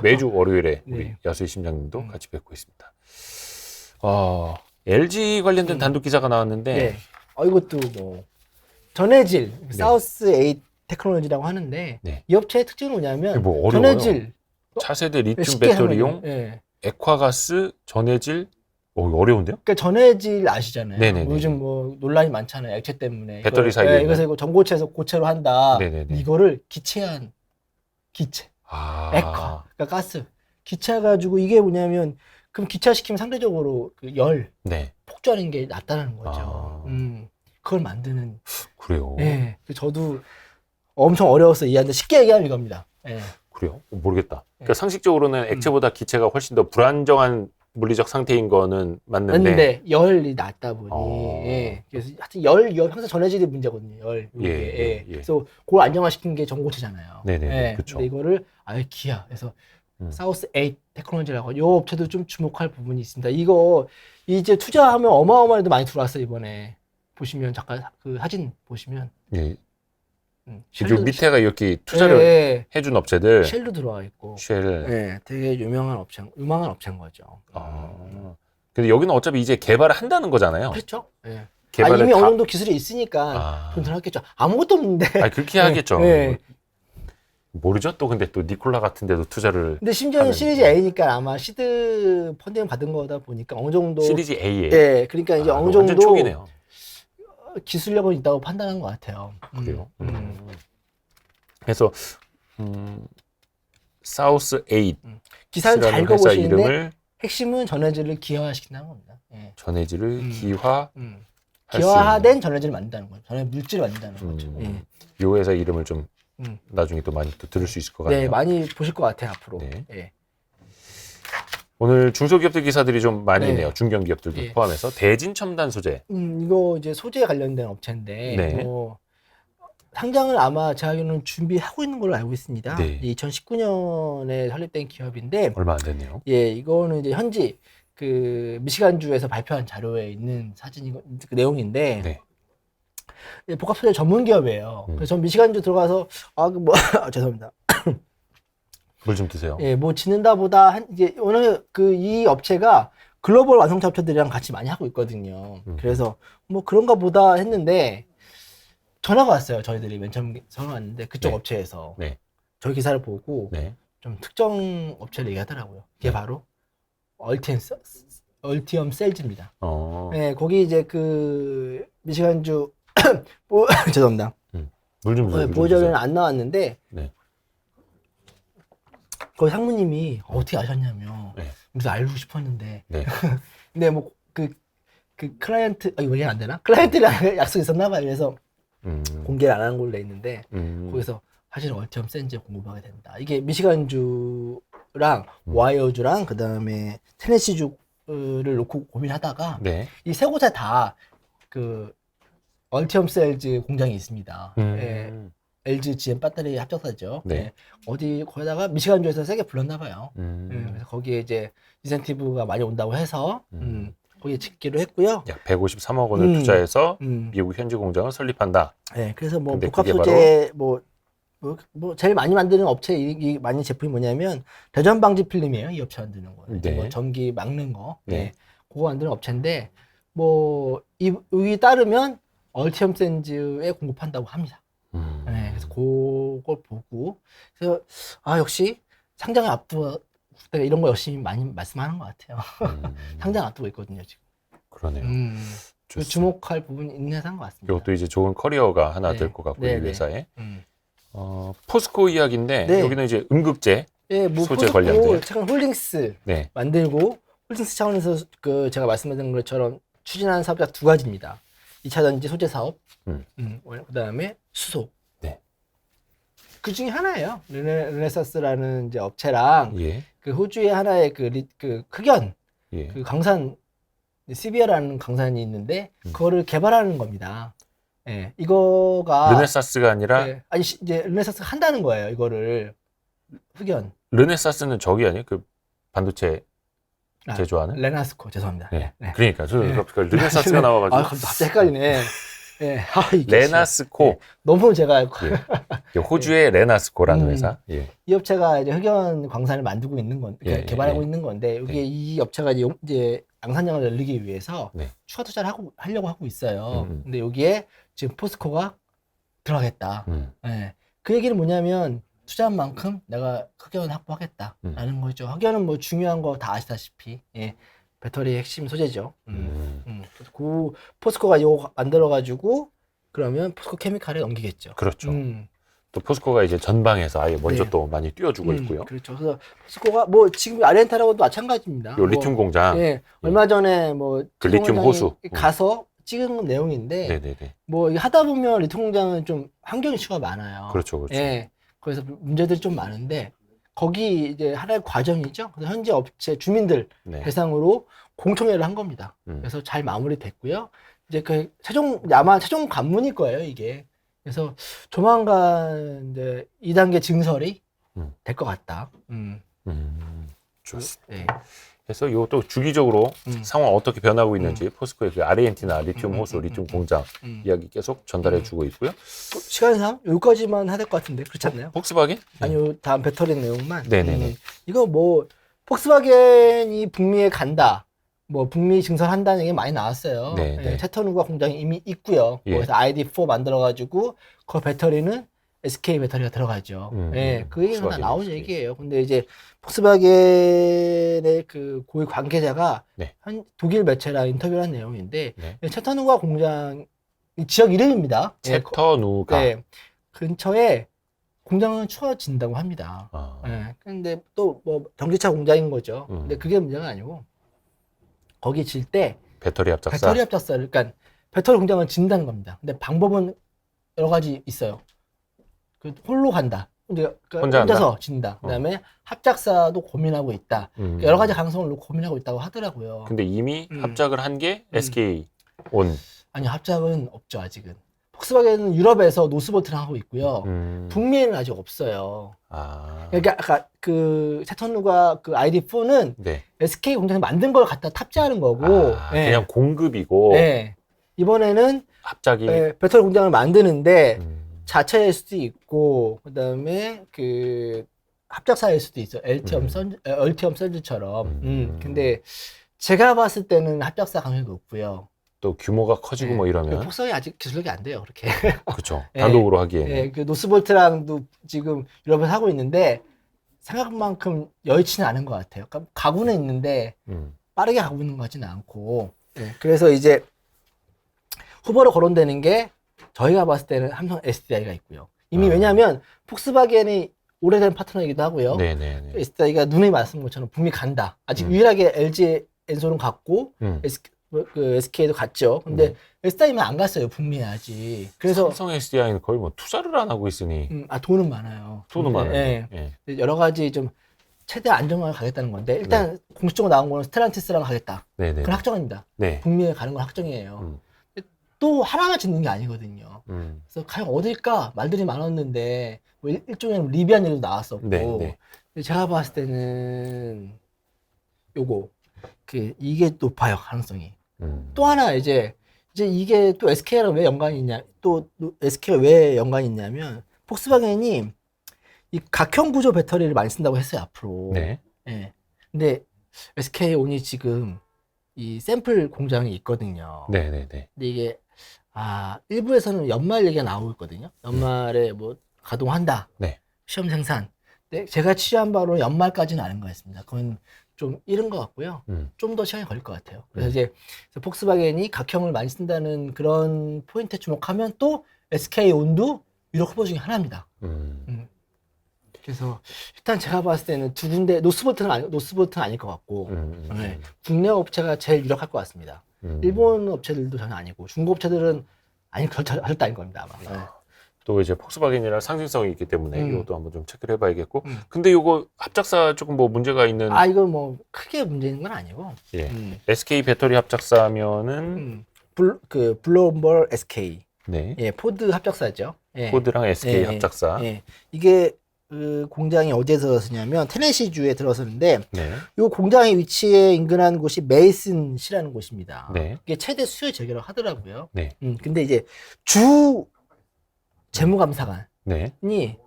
매주 월요일에 우리 야수의 심장님도 같이 뵙고 있습니다. LG 관련된 단독 기사가 나왔는데
이것도 뭐 전해질 사우스 에잇 테크놀로지라고 하는데 이 업체의 특징은 뭐냐면
뭐
전해질
차세대 리튬 배터리용 액화가스 전해질 어려운데요?
그러니까 전해질 아시잖아요.
네네네.
요즘 뭐 논란이 많잖아요. 액체 때문에.
배터리 사이에.
이것을 이거 전고체에서 고체로 한다. 이거를 기체한 기체. 액화. 그러니까 가스. 기체해가지고 이게 뭐냐면 그럼 기체시키면 상대적으로 그 열, 폭주하는 게 낫다는 거죠. 그걸 만드는.
그래요?
네. 저도 엄청 어려워서 이해하는데 쉽게 얘기하면 이겁니다.
그래요? 모르겠다. 그러니까 상식적으로는 액체보다 기체가 훨씬 더 불안정한 물리적 상태인 거는 맞는데
열이 낮다 보니 그래서 하여튼 열 항상 전해질이 문제거든요. 열 그래서 그걸 안정화시킨 게 전고체잖아요.
그렇죠.
근데 이거를 아예 기아 그래서 사우스 에잇 테크놀로지라고 이 업체도 좀 주목할 부분이 있습니다. 이거 이제 투자하면 어마어마하게 많이 들어왔어요. 이번에 보시면 잠깐 그 사진 보시면
요 밑에가 이렇게 투자를 해준 업체들
쉘도 들어와 있고
쉘
되게 유명한 업체인 거죠.
근데 여기는 어차피 이제 개발을 한다는 거잖아요.
그렇죠. 이미 어느 정도 기술이 있으니까 돈 들어갔겠죠. 아무것도 없는데.
그렇게 하겠죠. 모르죠. 또 근데 또 니콜라 같은 데도 투자를.
근데 심지어는 시리즈 A니까 아마 시드 펀딩 받은 거다 보니까 어느 정도.
시리즈 A에.
그러니까 이제 어느 정도.
완전 초기네요.
기술력은 있다고 판단한 것 같아요.
그래요. 그래서 사우스 에잇
기사를 잘 읽어보시는데 핵심은 전해질을 기화시킨다는 겁니다.
전해질을 기화된
전해질을 만든다는 거죠. 전해 물질을 만든다는 거죠.
요 회사 이름을 좀 나중에 또 많이 또 들을 수 있을 것 같아요.
네, 많이 보실 것 같아요 앞으로.
오늘 중소기업들 기사들이 좀 많이 있네요. 중견기업들도 포함해서 대진 첨단 소재.
이거 이제 소재 관련된 업체인데 상장을 아마 제가 알기로는 준비하고 있는 걸로 알고 있습니다. 2019년에 설립된 기업인데
얼마 안 됐네요.
이거는 이제 현지 그 미시간주에서 발표한 자료에 있는 그 내용인데 복합 소재 전문 기업이에요. 그래서 전 미시간주 들어가서 죄송합니다.
물 좀 드세요.
뭐 짓는다보다 이제 오늘 이 업체가 글로벌 완성차 업체들이랑 같이 많이 하고 있거든요. 그래서 뭐 그런가 보다 했는데 전화가 왔어요. 저희들이 맨 처음 전화 왔는데 그쪽
네.
업체에서
네.
저희 기사를 보고
네.
좀 특정 업체를 얘기하더라고요. 그게
네.
바로 얼티엄 셀즈입니다.
어.
네, 거기 이제 그 미시간주 죄송합니다.
물 좀 주세요.
보호자료는 안 나왔는데
네.
거기 상무님이 어떻게 아셨냐며.
네.
그래서 알고 싶었는데.
네.
근데 뭐 그 클라이언트 이거 얘기 안 되나? 클라이언트랑 약속이 있었나 봐요. 그래서 공개를 안 하는 걸로 돼 있는데 거기서 사실은 얼티엄 센즈에 공급하게 된다. 이게 미시간주랑 와이어주랑 그다음에 테네시주를 놓고 고민하다가
네.
이 세 곳에 다 그 얼티엄 셀즈 공장이 있습니다. 예, LG GM 배터리 합작사죠.
네.
예, 어디 거기다가 미시간주에서 세게 불렀나 봐요. 예, 그래서 거기에 이제 인센티브가 많이 온다고 해서 거기에 짓기로 했고요.
약 153억 원을 투자해서 미국 현지 공장을 설립한다.
네, 그래서 뭐
근데
복합
그게
소재 뭐 제일 많이 만드는 업체 이 많이 제품이 뭐냐면 대전 방지 필름이에요. 이 업체 만드는 거.
네.
뭐 전기 막는 거.
네.
네. 그거 만드는 업체인데 뭐 여기 따르면 얼티엄 센즈에 공급한다고 합니다. 네, 그래서 그걸 보고 그래서 역시 상장을 앞두고 이런 거 열심히 많이 말씀하는 것 같아요. 상장 앞두고 있거든요 지금.
그러네요.
주목할 부분이 있는 회사인 것 같습니다.
이것도 이제 좋은 커리어가 하나
네.
될 것 같고
네,
이
네.
회사에. 포스코 이야기인데
네.
여기는 이제 음극재
예, 뭐
소재
포스코
관련된.
최근 홀딩스
네.
만들고 홀딩스 차원에서 그 제가 말씀드린 것처럼 추진하는 사업자 두 가지입니다. 2차 전지 소재 사업, 그다음에 수소.
네.
그 중에 하나예요. 르네사스라는 이제 업체랑
예.
그 호주의 하나의 그 흑연
예.
그 강산 시비아라는 강산이 있는데 그거를 개발하는 겁니다. 예, 이거가
르네사스가 아니라
예, 아니 이제 르네사스가 한다는 거예요. 이거를 흑연.
르네사스는 저기 아니에요? 그 반도체 제조하는?
레나스코 죄송합니다.
네.
네.
그러니까 저
네.
르네사스가 나와가지고
갑자기 헷갈리네. 예. 이게
레나스코.
네. 너무 제가
예. 호주의 레나스코라는 회사. 예.
이 업체가 이제 흑연 광산을 만들고 있는 건
예,
개발하고
예.
있는 건데 여기
네.
이 업체가 이제 양산량을 늘리기 위해서
네.
추가 투자를 하려고 하고 있어요. 근데 여기에 지금 포스코가 들어가겠다. 예. 그 얘기는 뭐냐면 투자한 만큼 내가 흑연을 확보하겠다라는 거죠. 흑연은 뭐 중요한 거 다 아시다시피 예. 배터리의 핵심 소재죠. 그래서 그 포스코가 이거 만들어가지고 그러면 포스코 케미칼에 넘기겠죠.
그렇죠. 또 포스코가 이제 전방에서 아예 먼저
네.
또 많이 띄워주고 있고요.
그렇죠. 그래서 포스코가 뭐 지금 아르헨타라고도 마찬가지입니다.
요 리튬 공장.
예, 얼마 전에 뭐
그 리튬 호수.
가서 찍은 내용인데
네네네.
뭐 이거 하다 보면 리튬 공장은 좀 환경 이슈가 많아요.
그렇죠, 그렇죠.
예, 그래서 문제들이 좀 많은데 거기 이제 하나의 과정이죠. 그래서 현재 업체 주민들
네.
대상으로 공청회를 한 겁니다. 그래서 잘 마무리됐고요. 이제 그 아마 최종 관문일 거예요, 이게. 그래서 조만간 이제 2단계 증설이 될 것 같다.
좋습니다.
네.
그래서 이것도 주기적으로 상황 어떻게 변하고 있는지 포스코의 그 아르헨티나 리튬 호수, 리튬 공장 이야기 계속 전달해주고 있고요.
시간상 여기까지만 해야 될 것 같은데 그렇지 않나요?
폭스바겐?
아니요, 다음 배터리 내용만.
네네네.
이거 뭐 폭스바겐이 북미에 간다. 뭐 북미 증설한다는 얘기 많이 나왔어요.
네, 네.
채터누가 공장이 이미 있고요.
예.
거기서 ID4 만들어가지고 그 배터리는 SK 배터리가 들어가죠. 예, 그 얘기가 다 나온
SK.
얘기예요. 근데 이제 폭스바겐의 그 고위 관계자가
네.
독일 매체랑 인터뷰를 한 내용인데
네.
채터누가 공장 지역 이름입니다.
채터누가.
네, 근처에 공장은 추워진다고 합니다. 예, 근데 또 뭐 전기차 공장인 거죠. 근데 그게 문제가 아니고 거기 질 때
배터리 합작사.
배터리 합작사를 그러니까 배터리 공장을 짓는다는 겁니다. 근데 방법은 여러 가지 있어요. 그 홀로 간다. 그러니까 혼자서 짓는다. 그다음에 합작사도 고민하고 있다. 그러니까 여러 가지 가능성을 놓고 고민하고 있다고 하더라고요.
근데 이미 합작을 한 게 SK 온.
아니 합작은 없죠 아직은. 폭스바겐은 유럽에서 노스볼트랑 하고 있고요. 북미에는 아직 없어요. 그러니까 아까 그 채터누가 그 ID4는
네.
SK 공장에서 만든 걸 갖다 탑재하는 거고 예.
그냥 공급이고
예. 이번에는
합작이
배터리 공장을 만드는데 자체일 수도 있고 그다음에 그 합작사일 수도 있어. 얼티엄 셀즈처럼. 근데 제가 봤을 때는 합작사 가능성이 높고요.
또 규모가 커지고
예.
뭐 이러면
폭성이 아직 기술력이 안 돼요. 그렇게.
그렇죠.
예.
단독으로 하기에는.
예, 그 노스볼트랑도 지금 유럽에서 하고 있는데 생각만큼 여의치는 않은 것 같아요. 그러니까 가고는 있는데 빠르게 가고 있는 것 같지는 않고. 예. 그래서 이제 후보로 거론되는 게 저희가 봤을 때는 삼성 SDI가 있고요. 이미 왜냐하면 폭스바겐이 오래된 파트너이기도 하고요.
네네네.
SDI가 눈에 맞은 것처럼 북미 간다. 아직 유일하게 LG 엔솔은 갔고 SK도 갔죠. 근데 SDI는 안 갔어요. 북미에 아직. 그래서
삼성 SDI는 거의 뭐 투자를 안 하고 있으니.
돈은 많아요.
돈은 많아요.
예.
예.
여러 가지 좀 최대 안정감을 가겠다는 건데 일단 공식적으로 나온 거는 스텔란티스랑 가겠다.
네네.
그건 확정입니다.
네.
북미에 가는 건 확정이에요. 또 하나만 짓는 게 아니거든요. 그래서 과연 어딜까 말들이 많았는데 뭐 일종의 리비안 일도 나왔었고
네.
제가 봤을 때는 요거 이게 높아요 가능성이. 또 하나 이제 이게 또 SK랑 왜 연관이 있냐 또 SK가 왜 연관이 있냐면 폭스바겐이 이 각형 구조 배터리를 많이 쓴다고 했어요 앞으로.
네.
예. 근데 SK온이 지금 이 샘플 공장이 있거든요.
네네네.
근데 이게 일부에서는 연말 얘기가 나오고 있거든요. 연말에 뭐 가동한다.
네.
시험 생산. 근데 제가 취한 바로 연말까지는 아닌 것 같습니다. 그건 좀 이른 것 같고요. 좀 더 시간이 걸릴 것 같아요. 그래서 이제 폭스바겐이 각형을 많이 쓴다는 그런 포인트에 주목하면 또 SK온도 유럽 후보 중에 하나입니다. 그래서 일단 제가 봤을 때는 두 군데 노스볼트는 아닐 것 같고 네. 국내 업체가 제일 유력할 것 같습니다. 일본 업체들도 전혀 아니고 중국 업체들은 절대 아닐 겁니다 아마. 네.
또 이제 폭스바겐이랑 상징성이 있기 때문에 이것도 한번 좀 체크를 해봐야겠고. 근데 이거 합작사 조금 뭐 문제가 있는.
이거 뭐 크게 문제 있는 건 아니고.
예. SK 배터리 합작사면은
블룸버그 SK.
네.
예, 포드 합작사죠. 예.
포드랑 SK 합작사.
예. 이게 그 공장이 어디에 들어서냐면 테네시주에 들어서는데 이 공장의 위치에 인근한 곳이 메이슨시라는 곳입니다.
네.
이게 최대 수요 재개라고 하더라고요.
네.
근데 이제 주 재무감사관이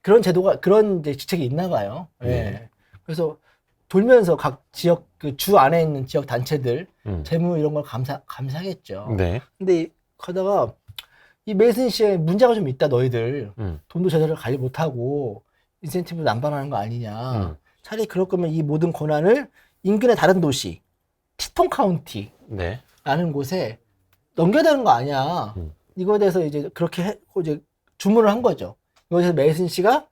그런 제도가 그런 이제 직책이 있나 봐요. 네. 그래서 돌면서 각 지역 그 주 안에 있는 지역 단체들 재무 이런 걸 감사하겠죠.
네.
근데 가다가 이 메이슨시에 문제가 좀 있다 너희들 돈도 제대로 관리 못하고 인센티브 남발하는 거 아니냐. 차라리 그럴 거면 이 모든 권한을 인근의 다른 도시 티톤 카운티라는 곳에 넘겨야 되는 거 아니야. 이거에 대해서 이제 그렇게 이제 주문을 한 거죠. 이거에 대해서 메이슨시가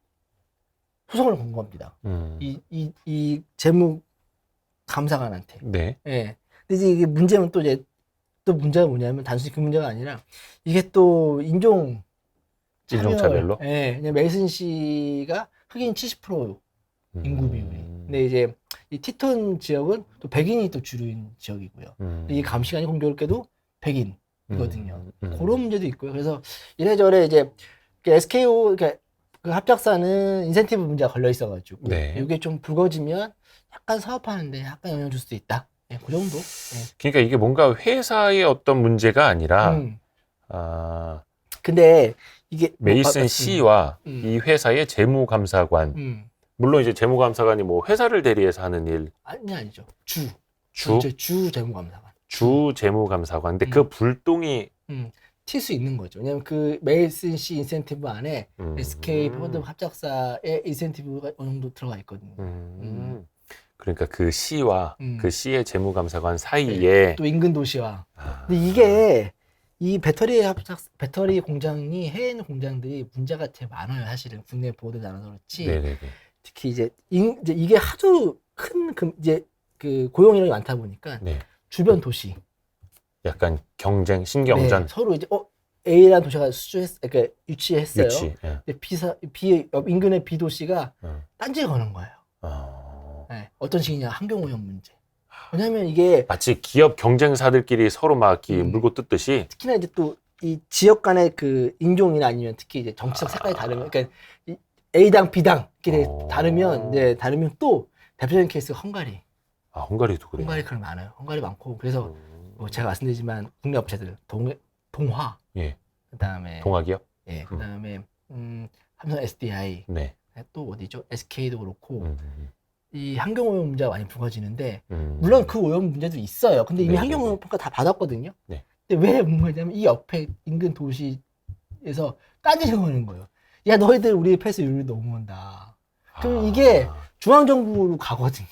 소송을 건 겁니다. 이 재무 감사관한테.
네.
예. 근데 이제 이게 문제는 또 문제가 뭐냐면 단순히 그 문제가 아니라 이게 또 인종차별로? 예. 메이슨 씨가 흑인 70% 인구 비율이. 근데 이제 이 티톤 지역은 또 백인이 또 주류인 지역이고요. 이 감시관이 공교롭게도 백인이거든요. 그런 문제도 있고요. 그래서 이래저래 이제 SKO 그 합작사는 인센티브 문제가 걸려 있어가지고 이게 좀 불거지면 약간 사업하는데 약간 영향 줄 수도 있다. 네, 그 정도. 네.
그러니까 이게 뭔가 회사의 어떤 문제가 아니라,
근데 이게
메이슨 씨와 이 회사의 재무감사관. 물론 이제 재무감사관이 뭐 회사를 대리해서 하는 일.
아니죠. 주 재무감사관.
주 재무감사관. 근데 그 불똥이
튈 수 있는 거죠. 왜냐면 그 메이슨 씨 인센티브 안에 SK 포드 합작사의 인센티브가 어느 정도 들어가 있거든요.
그러니까 그 시와 그 시의 재무감사관 사이에
또 인근 도시와. 근데 이게 이 배터리 공장이 해외에 있는 공장들이 문제가 되게 많아요. 사실은 국내에 보호되지 않아서 그렇지.
네네네.
특히 이제 이게 하도 큰 이제 그 고용인원이 많다 보니까 주변 도시.
약간 신경전.
서로 이제 A라는 도시가 그러니까 유치했어요. 근데 인근의 B 도시가 딴지 거는 거예요. 네, 어떤 식이냐 환경오염 문제. 왜냐면 이게
마치 기업 경쟁사들끼리 서로 막 물고 뜯듯이.
특히나 이제 또 이 지역 간의 그 인종이나 아니면 특히 이제 정치적 색깔이 다르면, 그러니까 A당 B당끼리 다르면 또 대표적인 케이스가 헝가리.
헝가리도 그래요.
헝가리 그런 많아요. 헝가리 많고 그래서 뭐 제가 말씀드리지만 국내 업체들 동화, 그다음에
동화기업,
그다음에 삼성 SDI, 또 어디죠? SK도 그렇고 이 환경오염 문제가 많이 불거지는데 물론 그 오염 문제도 있어요. 근데 이미 환경오염 평가 다 받았거든요. 네. 근데 왜 문제냐면 이 옆에 인근 도시에서 따지는 거예요. 야 너희들 우리 폐수율이 넘어온다. 그럼 이게 중앙정부로 가거든요.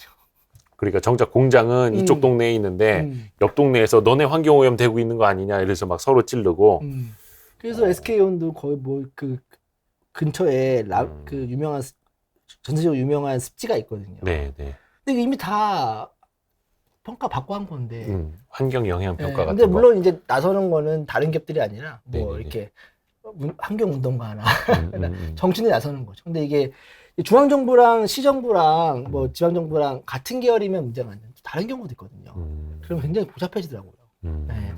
그러니까 정작 공장은 이쪽 동네에 있는데 옆 동네에서 너네 환경오염 되고 있는 거 아니냐 이래서 막 서로 찌르고.
그래서 SK온도 거의 뭐 그 근처에 그 유명한 전세적으로 유명한 습지가 있거든요.
네, 네.
근데 이미 다 평가 받고 한 건데.
환경 영향 평가 같은
근데
거.
물론 이제 나서는 거는 다른 기업들이 아니라 뭐
네네네.
이렇게 환경 운동가나 정치인이 나서는 거죠. 근데 이게 중앙정부랑 시정부랑 뭐 지방정부랑 같은 계열이면 문제가 안 되는데 다른 경우도 있거든요. 그러면 굉장히 복잡해지더라고요. 네.